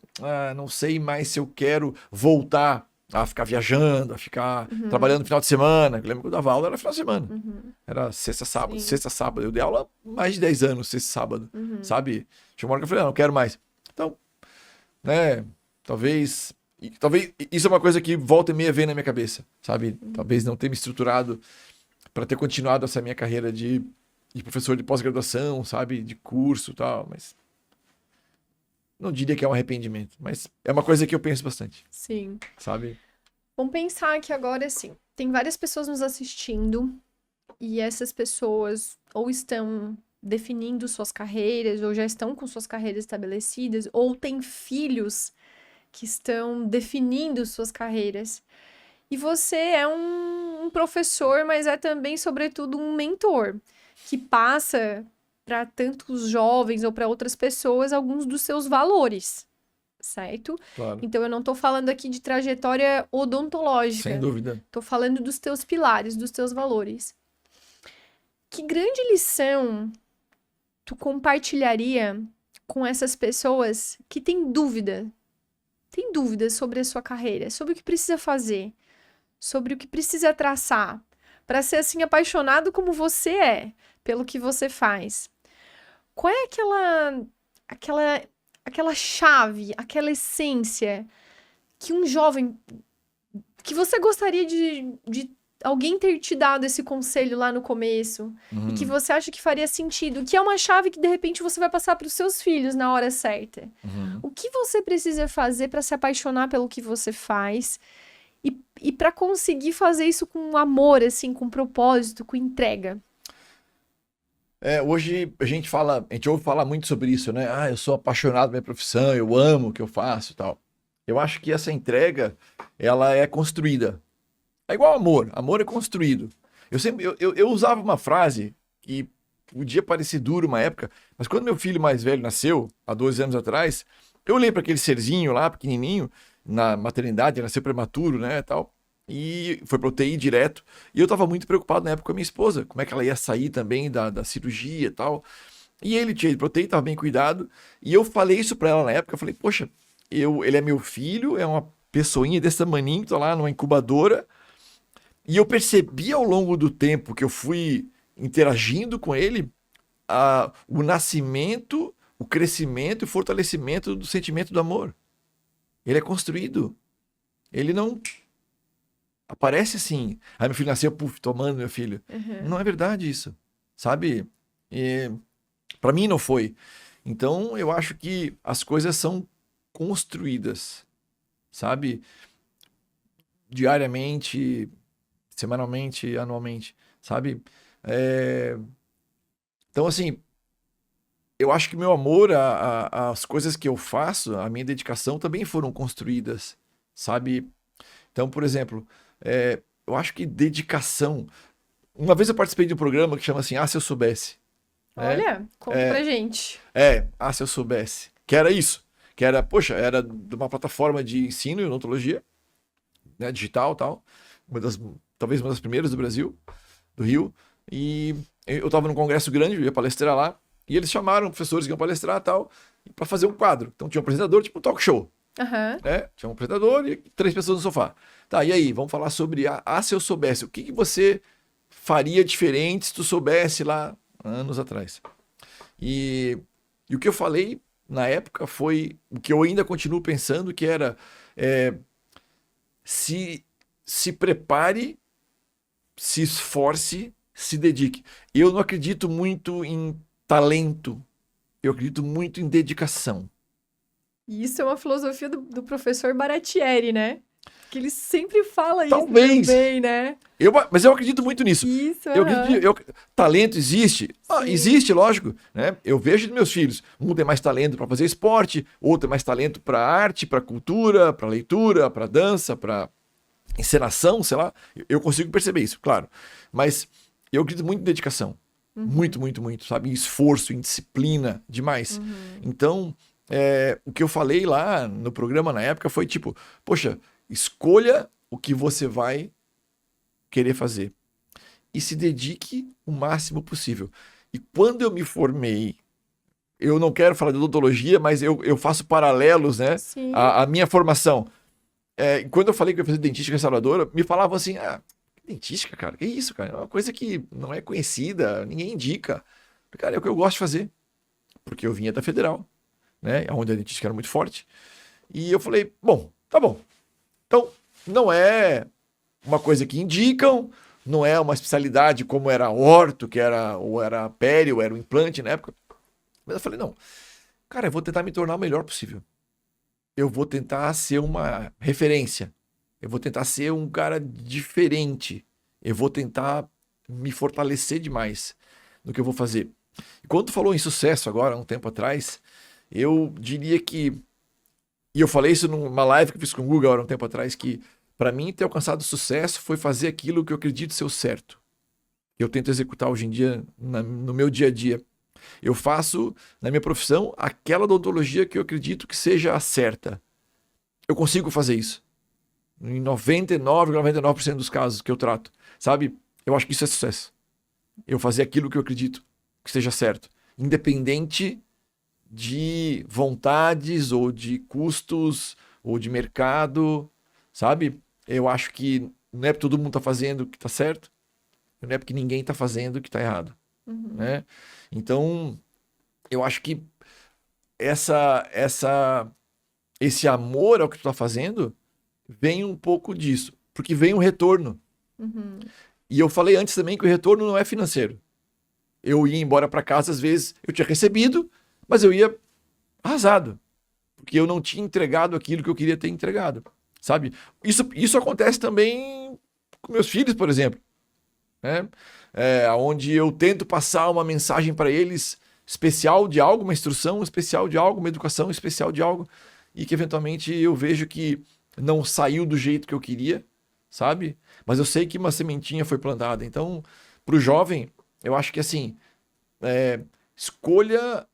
não sei mais se eu quero voltar a ficar viajando, a ficar trabalhando no final de semana. Eu lembro que eu dava aula, era final de semana. Uhum. Era sexta, sábado, Sim. sexta, sábado. Eu dei aula há mais de 10 anos, sexta, sábado, Uhum. sabe? Tinha uma hora que eu falei, não quero mais. Então, né, talvez isso é uma coisa que volta e meia vem na minha cabeça, sabe? Talvez não ter me estruturado para ter continuado essa minha carreira de professor de pós-graduação, sabe? De curso e tal, mas não diria que é um arrependimento, mas é uma coisa que eu penso bastante, Sim. sabe? Vamos pensar que agora, assim, tem várias pessoas nos assistindo e essas pessoas ou estão definindo suas carreiras ou já estão com suas carreiras estabelecidas ou têm filhos que estão definindo suas carreiras. E você é um professor, mas é também, sobretudo, um mentor que passa para tantos jovens ou para outras pessoas alguns dos seus valores, certo? Claro, Então, eu não tô falando aqui de trajetória sem odontológica. dúvida. Tô falando dos teus pilares, dos teus valores. Que grande lição tu compartilharia com essas pessoas que têm dúvidas sobre a sua carreira, sobre o que precisa fazer, sobre o que precisa traçar, para ser assim apaixonado como você é pelo que você faz? Qual é aquela chave, aquela essência que um jovem que você gostaria de alguém ter te dado esse conselho lá no começo e que você acha que faria sentido, que é uma chave que de repente você vai passar para os seus filhos na hora certa. O que você precisa fazer para se apaixonar pelo que você faz e para conseguir fazer isso com amor, assim, com propósito, com entrega? Hoje a gente ouve falar muito sobre isso, né? Eu sou apaixonado pela minha profissão, eu amo o que eu faço e tal. Eu acho que essa entrega, ela é construída. É igual amor. Amor é construído. Eu usava uma frase que podia parecer duro uma época, mas quando meu filho mais velho nasceu, há 12 anos atrás, eu olhei para aquele serzinho lá, pequenininho, na maternidade, ele nasceu prematuro, né, tal, e foi para UTI direto, e eu estava muito preocupado na época com a minha esposa, como é que ela ia sair também da cirurgia e tal, e ele tinha ido para UTI, estava bem cuidado, e eu falei isso para ela na época, eu falei, poxa, ele é meu filho, é uma pessoinha desse tamaninho, tô lá numa incubadora, e eu percebi ao longo do tempo que eu fui interagindo com ele, o nascimento, o crescimento e o fortalecimento do sentimento do amor. Ele é construído. Ele não aparece assim. Meu filho nasceu, puf, tomando meu filho. Não é verdade isso, sabe? Para mim não foi. Então eu acho que as coisas são construídas, sabe? Diariamente, semanalmente, anualmente, sabe? Então, assim, eu acho que meu amor às coisas que eu faço, a minha dedicação também foram construídas, sabe? Então, por exemplo, eu acho que dedicação... Uma vez eu participei de um programa que chama assim, Se Eu Soubesse. Olha, conta pra gente. Se Eu Soubesse. Que era isso. Que era, poxa, era de uma plataforma de ensino em odontologia, né, digital e tal. Talvez uma das primeiras do Brasil, do Rio. E eu estava num congresso grande, eu ia palestrar lá. E eles chamaram professores que iam palestrar e tal, para fazer um quadro. Então tinha um apresentador, tipo um talk show. Né? Tinha um apresentador e 3 pessoas no sofá. Tá, e aí, vamos falar sobre Se Eu Soubesse. O que você faria diferente se tu soubesse lá anos atrás? E o que eu falei na época foi o que eu ainda continuo pensando, que era se prepare, se esforce, se dedique. Eu não acredito muito em talento, eu acredito muito em dedicação. E isso é uma filosofia do professor Baratieri, né? Que ele sempre fala isso Talvez. também, né? Mas eu acredito muito nisso. Isso, talento existe? Existe, lógico. Né? Eu vejo dos meus filhos. Um tem mais talento para fazer esporte, outro tem mais talento para arte, para cultura, para leitura, para dança, para encenação, sei lá. Eu consigo perceber isso, claro. Mas eu acredito muito em dedicação. Muito, muito, muito, sabe? Em esforço, em disciplina, demais. Então, o que eu falei lá no programa na época foi tipo, poxa, escolha o que você vai querer fazer e se dedique o máximo possível. E quando eu me formei, eu não quero falar de odontologia, mas eu faço paralelos, né? Sim. A minha formação. Quando eu falei que eu ia fazer dentística restauradora, me falavam assim, dentística, cara, que isso, cara? É uma coisa que não é conhecida, ninguém indica. Cara, é o que eu gosto de fazer. Porque eu vinha da Federal, né? Onde a dentística era muito forte. E eu falei, bom, tá bom. Então, não é uma coisa que indicam, não é uma especialidade como era orto, ou era pério, ou era o implante na época. Mas eu falei, não, cara, eu vou tentar me tornar o melhor possível. Eu vou tentar ser uma referência. Eu vou tentar ser um cara diferente. Eu vou tentar me fortalecer demais no que eu vou fazer. E quando tu falou em sucesso agora, um tempo atrás, eu diria que... E eu falei isso numa live que eu fiz com o Google agora um tempo atrás, que para mim ter alcançado sucesso foi fazer aquilo que eu acredito ser o certo. Eu tento executar hoje em dia no meu dia a dia. Eu faço, na minha profissão, aquela odontologia que eu acredito que seja a certa. Eu consigo fazer isso. Em 99,99% dos casos que eu trato. Sabe? Eu acho que isso é sucesso. Eu fazer aquilo que eu acredito que seja certo. Independente de vontades, ou de custos, ou de mercado. Sabe? Eu acho que não é porque todo mundo está fazendo que está certo. Não é porque ninguém está fazendo que está errado. Né? Então, eu acho que esse amor ao que tu tá fazendo vem um pouco disso, porque vem um retorno. E eu falei antes também que o retorno não é financeiro. Eu ia embora para casa, às vezes eu tinha recebido, mas eu ia arrasado, porque eu não tinha entregado aquilo que eu queria ter entregado, sabe? Isso acontece também com meus filhos, por exemplo, né? Onde eu tento passar uma mensagem para eles especial de algo, uma instrução especial de algo, uma educação especial de algo, e que eventualmente eu vejo que não saiu do jeito que eu queria, sabe? Mas eu sei que uma sementinha foi plantada. Então, para o jovem, eu acho que assim, escolha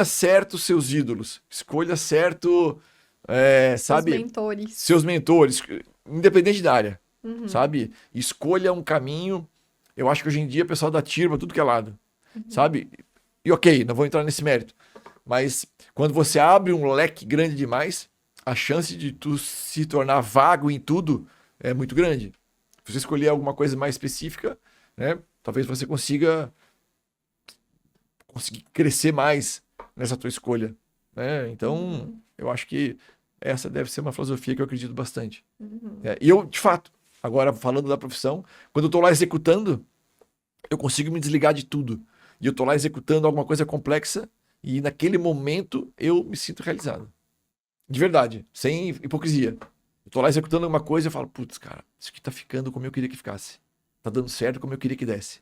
certo seus ídolos, escolha certo, sabe? Seus mentores, independente da área. Sabe? Escolha um caminho. Eu acho que hoje em dia o pessoal dá tiro pra tudo que é lado. Sabe? E ok, não vou entrar nesse mérito. Mas quando você abre um leque grande demais, a chance de tu se tornar vago em tudo é muito grande. Se você escolher alguma coisa mais específica, né? Talvez você conseguir crescer mais nessa tua escolha. Né? Então, eu acho que essa deve ser uma filosofia que eu acredito bastante. E eu, de fato, agora, falando da profissão, quando eu tô lá executando, eu consigo me desligar de tudo. E eu tô lá executando alguma coisa complexa e naquele momento eu me sinto realizado. De verdade, sem hipocrisia. Eu tô lá executando alguma coisa e eu falo, putz, cara, isso aqui tá ficando como eu queria que ficasse. Tá dando certo como eu queria que desse.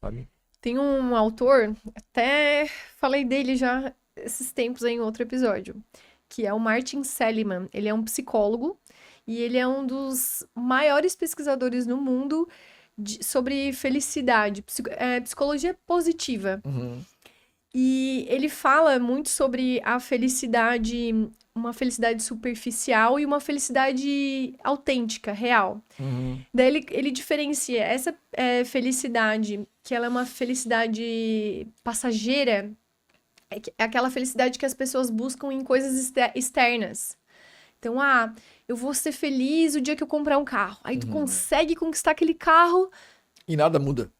Sabe? Tem um autor, até falei dele já esses tempos aí em outro episódio, que é o Martin Seligman. Ele é um psicólogo e ele é um dos maiores pesquisadores no mundo sobre felicidade, psicologia positiva. E ele fala muito sobre a felicidade, uma felicidade superficial e uma felicidade autêntica, real. Daí ele diferencia essa felicidade, que ela é uma felicidade passageira, é aquela felicidade que as pessoas buscam em coisas externas. Então, eu vou ser feliz o dia que eu comprar um carro. Aí tu consegue conquistar aquele carro. E nada muda.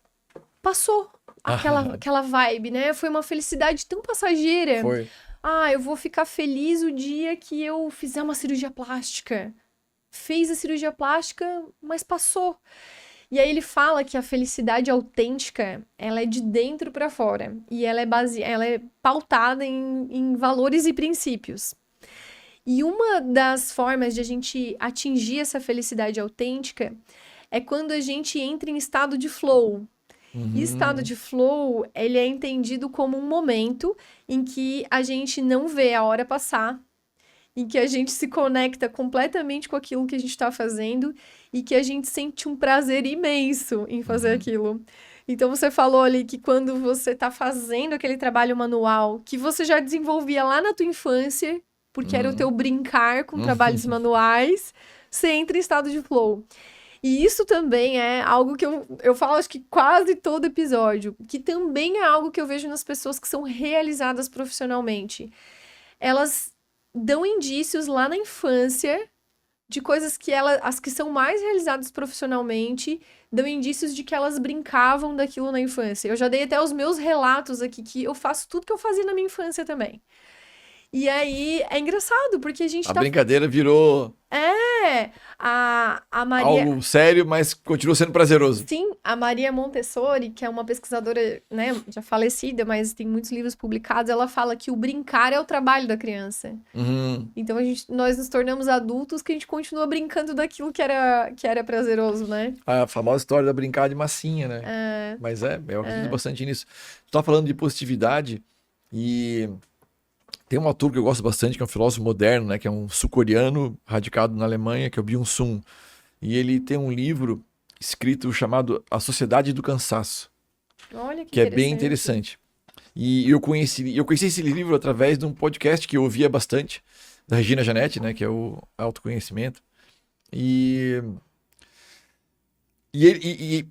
Passou aquela vibe, né? Foi uma felicidade tão passageira. Foi. Eu vou ficar feliz o dia que eu fizer uma cirurgia plástica. Fez a cirurgia plástica, mas passou. E aí ele fala que a felicidade autêntica, ela é de dentro para fora. E ela é pautada em valores e princípios. E uma das formas de a gente atingir essa felicidade autêntica é quando a gente entra em estado de flow. E estado de flow, ele é entendido como um momento em que a gente não vê a hora passar, em que a gente se conecta completamente com aquilo que a gente está fazendo e que a gente sente um prazer imenso em fazer aquilo. Então você falou ali que quando você tá fazendo aquele trabalho manual, que você já desenvolvia lá na tua infância, porque era o teu brincar com trabalhos manuais, você entra em estado de flow. E isso também é algo que eu falo, acho que quase todo episódio, que também é algo que eu vejo nas pessoas que são realizadas profissionalmente. Elas dão indícios lá na infância de coisas que as que são mais realizadas profissionalmente, dão indícios de que elas brincavam daquilo na infância. Eu já dei até os meus relatos aqui, que eu faço tudo que eu fazia na minha infância também. E aí, é engraçado, porque a gente A brincadeira virou a Maria... algo sério, mas continua sendo prazeroso. Sim, a Maria Montessori, que é uma pesquisadora, né, já falecida, mas tem muitos livros publicados, ela fala que o brincar é o trabalho da criança. Então nós nos tornamos adultos que a gente continua brincando daquilo que era prazeroso, né? A famosa história da brincar de massinha, né? Mas eu acredito bastante nisso. Tu tá falando de positividade e tem um autor que eu gosto bastante, que é um filósofo moderno, né? Que é um sul-coreano radicado na Alemanha, que é o Byung-Chul. E ele tem um livro escrito chamado A Sociedade do Cansaço. Olha que é bem interessante. E eu conheci esse livro através de um podcast que eu ouvia bastante, da Regina Janetti, né? Que é o Autoconhecimento. E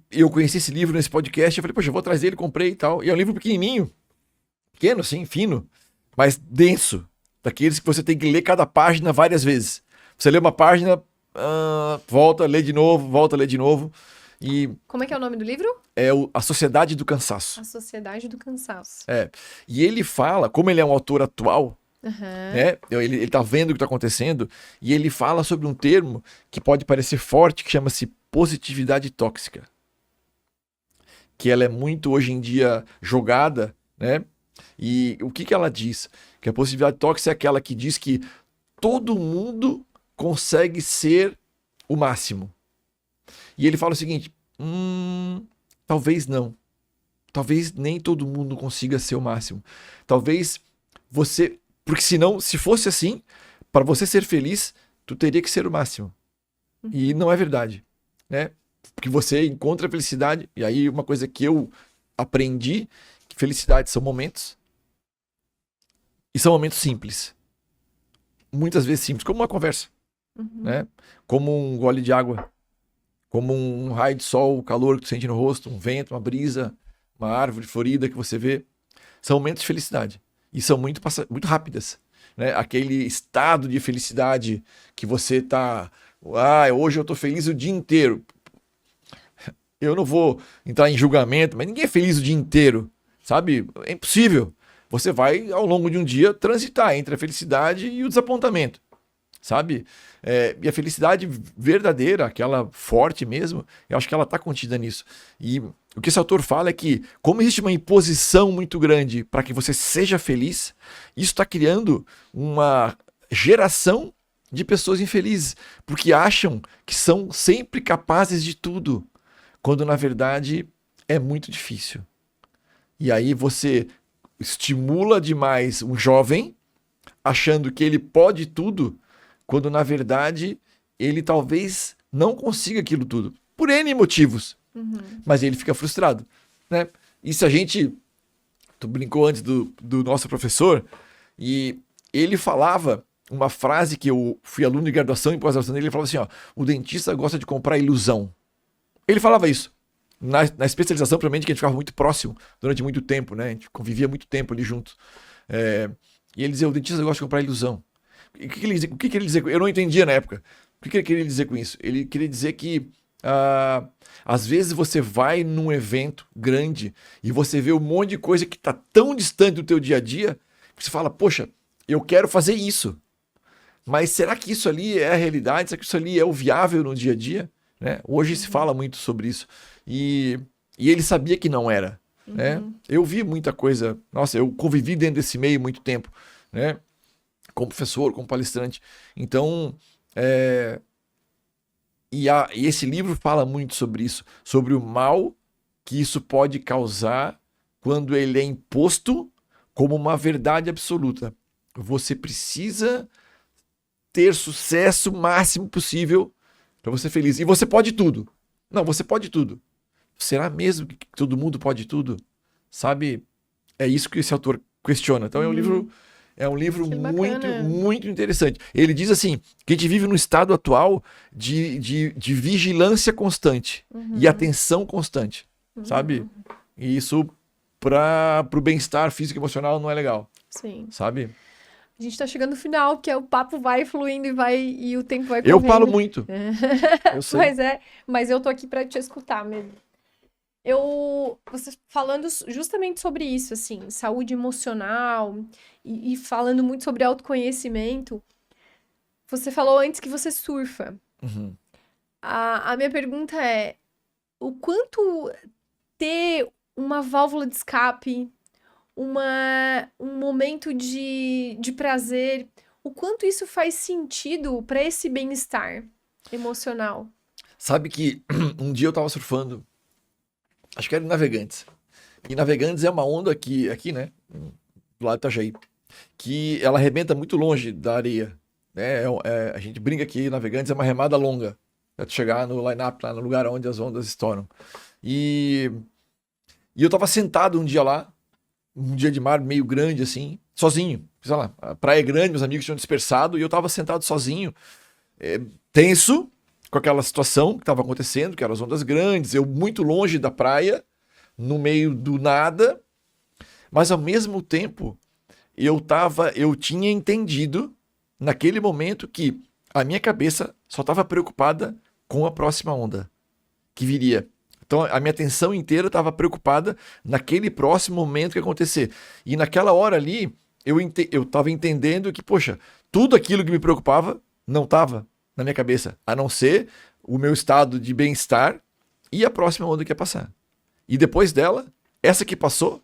eu conheci esse livro nesse podcast, eu falei, poxa, eu vou trazer ele, comprei e tal. E é um livro pequenininho, pequeno assim, fino, mas denso, daqueles que você tem que ler cada página várias vezes. Você lê uma página, volta, lê de novo, volta, lê de novo. E como é que é o nome do livro? É A Sociedade do Cansaço. A Sociedade do Cansaço. E ele fala, como ele é um autor atual, né? Ele tá vendo o que está acontecendo, e ele fala sobre um termo que pode parecer forte, que chama-se positividade tóxica. Que ela é muito, hoje em dia, jogada, né? E o que ela diz? Que a positividade tóxica é aquela que diz que todo mundo consegue ser o máximo. E ele fala o seguinte, talvez não. Talvez nem todo mundo consiga ser o máximo. Talvez você... Porque senão, se fosse assim, para você ser feliz, tu teria que ser o máximo. E não é verdade, né? Porque você encontra a felicidade, e aí uma coisa que eu aprendi, que felicidade são momentos, e são momentos simples. Muitas vezes simples, como uma conversa, né? Como um gole de água, como um raio de sol, o calor que tu sente no rosto, um vento, uma brisa, uma árvore florida que você vê. São momentos de felicidade. E são muito rápidas, né? Aquele estado de felicidade que você tá... hoje eu tô feliz o dia inteiro. Eu não vou entrar em julgamento, mas ninguém é feliz o dia inteiro, sabe? É impossível. Você vai, ao longo de um dia, transitar entre a felicidade e o desapontamento, sabe? E a felicidade verdadeira, aquela forte mesmo, eu acho que ela está contida nisso. E o que esse autor fala é que, como existe uma imposição muito grande para que você seja feliz, isso está criando uma geração de pessoas infelizes, porque acham que são sempre capazes de tudo, quando na verdade é muito difícil. E aí você estimula demais um jovem, achando que ele pode tudo, quando na verdade ele talvez não consiga aquilo tudo, por N motivos, mas ele fica frustrado, né? E se a gente, tu brincou antes do nosso professor, e ele falava uma frase que eu fui aluno de graduação e pós-graduação dele, ele falava assim, ó, o dentista gosta de comprar ilusão. Ele falava isso. Na especialização, provavelmente, que a gente ficava muito próximo durante muito tempo, né? A gente convivia muito tempo ali juntos. E ele dizia, o dentista gosta de comprar ilusão. O que ele queria dizer? Eu não entendia na época. O que ele queria dizer com isso? Ele queria dizer que às vezes você vai num evento grande e você vê um monte de coisa que está tão distante do teu dia a dia, que você fala, poxa, eu quero fazer isso. Mas será que isso ali é a realidade? Será que isso ali é o viável no dia a dia? Né? Hoje se fala muito sobre isso. E ele sabia que não era. Né? Eu vi muita coisa. Nossa, eu convivi dentro desse meio muito tempo, né? Como professor, como palestrante. Então, e esse livro fala muito sobre isso, sobre o mal que isso pode causar quando ele é imposto como uma verdade absoluta. Você precisa ter sucesso máximo possível para você ser feliz. E você pode tudo. Não, você pode tudo. será mesmo que todo mundo pode tudo? Sabe? É isso que esse autor questiona. Então é um livro Que muito, bacana. muito interessante. Ele diz assim, que a gente vive num estado atual de vigilância constante e atenção constante, sabe? E isso para o bem-estar físico e emocional não é legal, Sim. sabe? A gente tá chegando no final, porque o papo vai fluindo e o tempo vai Eu correndo. falo muito. Eu sei. Mas eu tô aqui pra te escutar mesmo. Você falando justamente sobre isso, assim, saúde emocional e falando muito sobre autoconhecimento, você falou antes que você surfa. Uhum. A minha pergunta é, o quanto ter uma válvula de escape, um momento de prazer, o quanto isso faz sentido para esse bem-estar emocional? Sabe que um dia eu tava surfando, acho que era em Navegantes. E Navegantes é uma onda aqui, né? Do lado de Itajaí, que ela arrebenta muito longe da areia. Né? A gente brinca que Navegantes é uma remada longa, até tu chegar no line-up, lá no lugar onde as ondas estouram. E eu tava sentado um dia lá, um dia de mar meio grande assim, sozinho. Sei lá, a praia é grande, meus amigos tinham dispersado e eu tava sentado sozinho, tenso com aquela situação que estava acontecendo, que eram as ondas grandes, eu muito longe da praia, no meio do nada, mas ao mesmo tempo eu tinha entendido naquele momento que a minha cabeça só estava preocupada com a próxima onda que viria. Então a minha atenção inteira estava preocupada naquele próximo momento que ia acontecer. E naquela hora ali, eu estava entendendo que, poxa, tudo aquilo que me preocupava não estava na minha cabeça, a não ser o meu estado de bem-estar e a próxima onda que ia passar. E depois dela, essa que passou,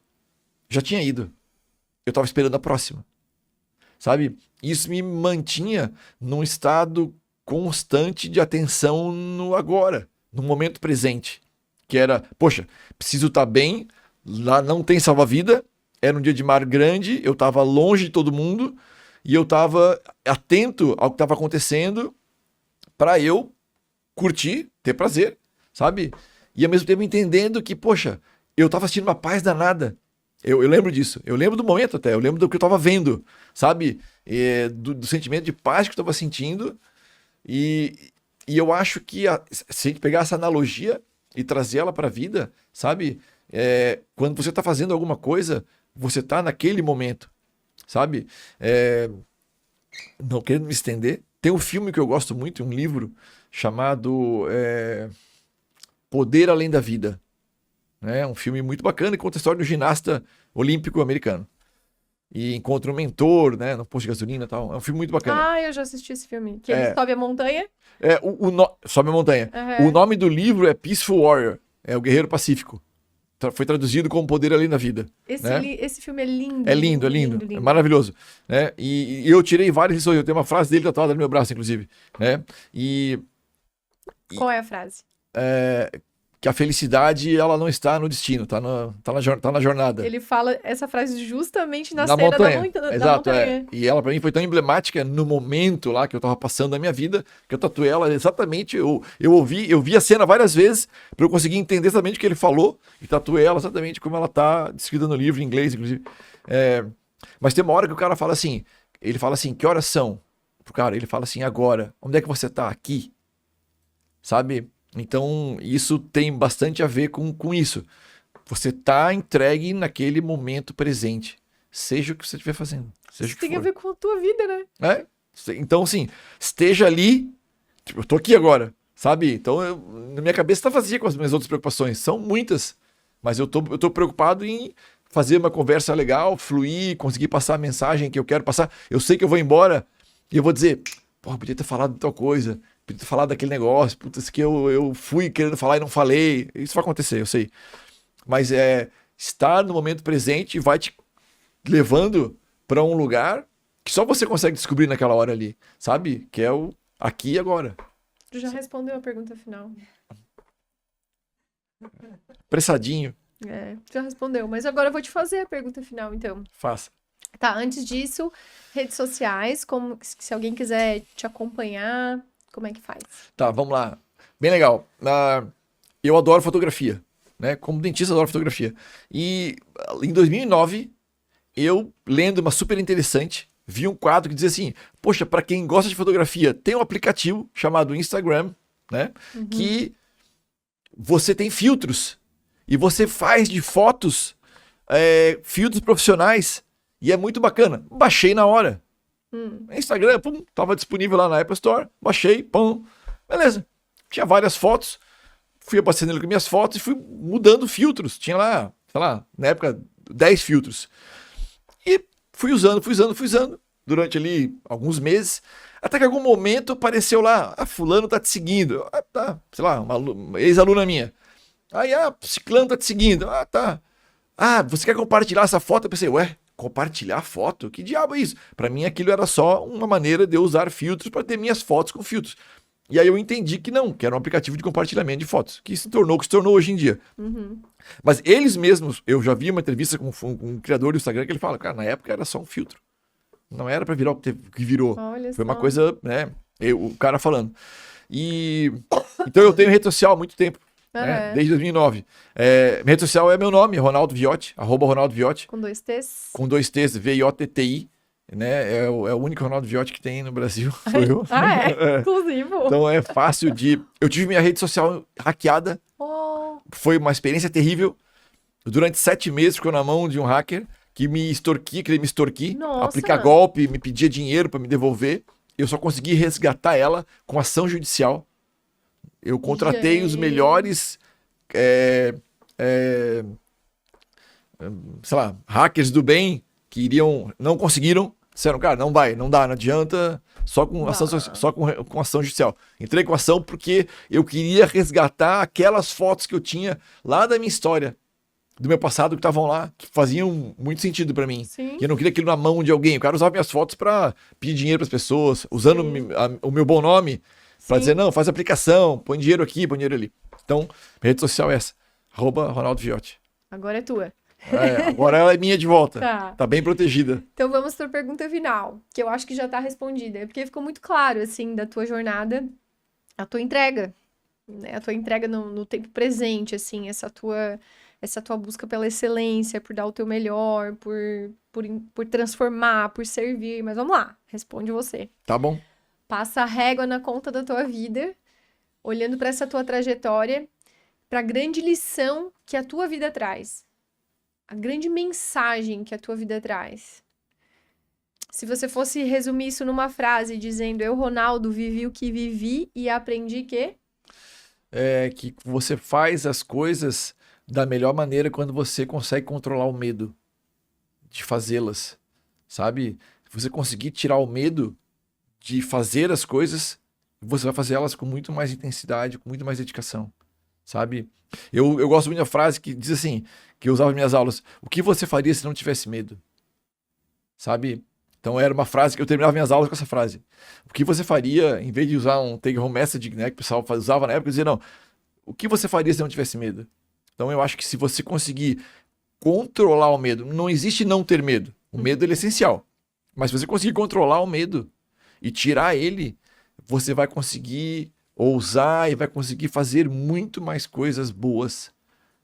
já tinha ido. Eu estava esperando a próxima. Sabe? Isso me mantinha num estado constante de atenção no agora, no momento presente. Que era, poxa, preciso estar bem, lá não tem salva-vida, era um dia de mar grande, eu estava longe de todo mundo e eu estava atento ao que estava acontecendo para eu curtir, ter prazer, sabe? E ao mesmo tempo entendendo que, poxa, eu estava sentindo uma paz danada. Eu lembro disso, eu lembro do momento até, eu lembro do que eu estava vendo, sabe? Do sentimento de paz que eu estava sentindo. E eu acho que se a gente pegar essa analogia e trazer ela para a vida, sabe? Quando você está fazendo alguma coisa, você está naquele momento, sabe? Não querendo me estender, tem um filme que eu gosto muito, um livro chamado Poder Além da Vida. É um filme muito bacana e conta a história do ginasta olímpico americano. E encontra um mentor, né, no posto de gasolina e tal. É um filme muito bacana. Ah, eu já assisti esse filme. Que ele sobe a montanha. Sobe a montanha. Uhum. O nome do livro é Peaceful Warrior. É o Guerreiro Pacífico. Foi traduzido como Poder Além da Vida. Esse filme é lindo. É lindo, é lindo. É maravilhoso. Né? E eu tirei várias lições. Eu tenho uma frase dele tatuada no meu braço, inclusive. Né? Qual é a frase? Que a felicidade, ela não está no destino, tá na jornada. Ele fala essa frase justamente na Na cena montanha. da Exato, montanha. E ela pra mim foi tão emblemática no momento lá que eu tava passando na minha vida, que eu tatuei ela exatamente, eu vi a cena várias vezes para eu conseguir entender exatamente o que ele falou e tatuei ela exatamente como ela tá descrita no livro em inglês, inclusive. Mas tem uma hora que o cara fala assim, ele fala assim, que horas são? Pro cara, ele fala assim, agora, onde é que você tá? Aqui. Sabe? Então, isso tem bastante a ver com isso. Você tá entregue naquele momento presente. Seja o que você estiver fazendo. Seja Isso o que tem a for. ver com a tua vida, né? Então, assim, esteja ali. Tipo, eu tô aqui agora, sabe? Então, na minha cabeça tá vazia com as minhas outras preocupações. São muitas. Mas eu tô preocupado em fazer uma conversa legal, fluir, conseguir passar a mensagem que eu quero passar. Eu sei que eu vou embora e eu vou dizer, pô, podia ter falado de tal coisa. Podia ter falado daquele negócio, putz, que eu fui querendo falar e não falei. Isso vai acontecer, eu sei. Mas estar no momento presente vai te levando para um lugar que só você consegue descobrir naquela hora ali, sabe? Que é o aqui e agora. Tu já respondeu a pergunta final. Pressadinho. Já respondeu. Mas agora eu vou te fazer a pergunta final, então. Faça. Tá, antes disso, redes sociais, se alguém quiser te acompanhar, como é que faz? Tá, vamos lá. Bem legal. Eu adoro fotografia. né? Como dentista, adoro fotografia. E em 2009, eu, lendo uma super interessante, vi um quadro que dizia assim, poxa, para quem gosta de fotografia, tem um aplicativo chamado Instagram, né? Que você tem filtros. E você faz de fotos filtros profissionais. E é muito bacana. Baixei na hora. Instagram, pum, tava disponível lá na Apple Store. Baixei, pum. Beleza. Tinha várias fotos. Fui abastecendo ele com minhas fotos e fui mudando filtros. Tinha lá, sei lá, na época, 10 filtros. E fui usando durante ali alguns meses. Até que em algum momento apareceu lá, fulano tá te seguindo. Tá, sei lá, uma ex-aluna minha. Aí, ciclano tá te seguindo. Tá. Você quer compartilhar essa foto? Eu pensei, compartilhar foto? Que diabo é isso? Pra mim aquilo era só uma maneira de eu usar filtros para ter minhas fotos com filtros. E aí eu entendi que não, que era um aplicativo de compartilhamento de fotos, que se tornou hoje em dia. Mas eles mesmos, eu já vi uma entrevista com um criador do Instagram que ele fala, cara, na época era só um filtro. Não era pra virar o que virou. Olha Foi uma só. coisa, né? O cara falando. Então eu tenho rede social há muito tempo. Né? Desde 2009. Minha rede social é meu nome, Ronaldo Viotti, @RonaldoViotti. Com 2 T's? Com 2 T's, VIOTTI. Né? É o único Ronaldo Viotti que tem no Brasil. Sou eu. Exclusivo. Então é fácil de... Eu tive minha rede social hackeada. Foi uma experiência terrível. Durante 7 meses ficou na mão de um hacker que me extorquia, queria me extorquir, aplicar golpe, me pedia dinheiro para me devolver. Eu só consegui resgatar ela com ação judicial. Eu contratei os melhores, sei lá, hackers do bem que não conseguiram. Disseram, cara, não adianta, só com ação judicial. Entrei com ação porque eu queria resgatar aquelas fotos que eu tinha lá da minha história, do meu passado, que estavam lá, que faziam muito sentido pra mim. Sim. E eu não queria aquilo na mão de alguém. O cara usava minhas fotos pra pedir dinheiro pras pessoas, usando o meu bom nome, pra dizer, não, faz aplicação, põe dinheiro aqui, põe dinheiro ali. Então, minha rede social é essa, @Ronaldo Viotti. Agora é tua. Agora ela é minha de volta. Tá bem protegida. Então vamos para a pergunta final, que eu acho que já tá respondida. Porque ficou muito claro, assim, da tua jornada, a tua entrega, né? A tua entrega no tempo presente, assim, essa tua busca pela excelência, por dar o teu melhor, por transformar, por servir. Mas vamos lá, responde você. Tá bom. Passa a régua na conta da tua vida, olhando para essa tua trajetória, para a grande lição que a tua vida traz. A grande mensagem que a tua vida traz. Se você fosse resumir isso numa frase dizendo, eu, Ronaldo, vivi o que vivi e aprendi que... Que você faz as coisas da melhor maneira quando você consegue controlar o medo de fazê-las, sabe? Se você conseguir tirar o medo de fazer as coisas, você vai fazer elas com muito mais intensidade, com muito mais dedicação, sabe? Eu gosto muito da frase que diz assim, que eu usava nas minhas aulas, o que você faria se não tivesse medo? Sabe? Então era uma frase que eu terminava minhas aulas com essa frase. O que você faria, em vez de usar um take home message, né, que o pessoal usava na época, eu dizia, não, o que você faria se não tivesse medo? Então eu acho que se você conseguir controlar o medo, não existe não ter medo. O medo ele é essencial. Mas se você conseguir controlar o medo e tirar ele, você vai conseguir ousar e vai conseguir fazer muito mais coisas boas.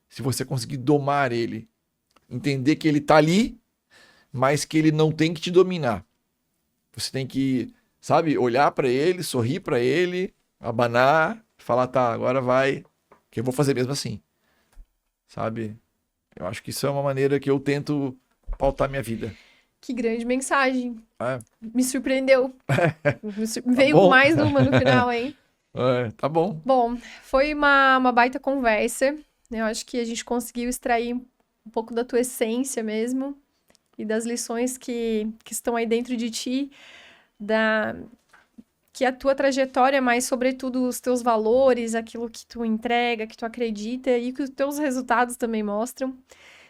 Se você conseguir domar ele. Entender que ele tá ali, mas que ele não tem que te dominar. Você tem que, sabe, olhar para ele, sorrir para ele, abanar, falar, tá, agora vai, que eu vou fazer mesmo assim. Sabe? Eu acho que isso é uma maneira que eu tento pautar minha vida. Que grande mensagem. Me surpreendeu. Veio bom. mais uma no final, hein? Tá bom. Bom, foi uma baita conversa. Eu acho que a gente conseguiu extrair um pouco da tua essência mesmo e das lições que estão aí dentro de ti, que a tua trajetória, mas sobretudo os teus valores, aquilo que tu entrega, que tu acredita e que os teus resultados também mostram.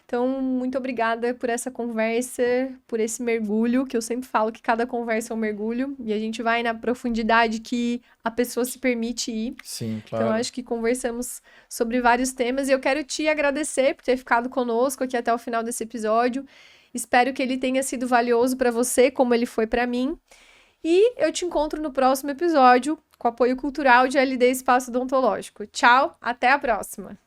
Então, muito obrigada por essa conversa, por esse mergulho, que eu sempre falo que cada conversa é um mergulho, e a gente vai na profundidade que a pessoa se permite ir. Sim, claro. Então, acho que conversamos sobre vários temas, e eu quero te agradecer por ter ficado conosco aqui até o final desse episódio. Espero que ele tenha sido valioso para você, como ele foi para mim. E eu te encontro no próximo episódio, com apoio cultural de LD Espaço Odontológico. Tchau, até a próxima!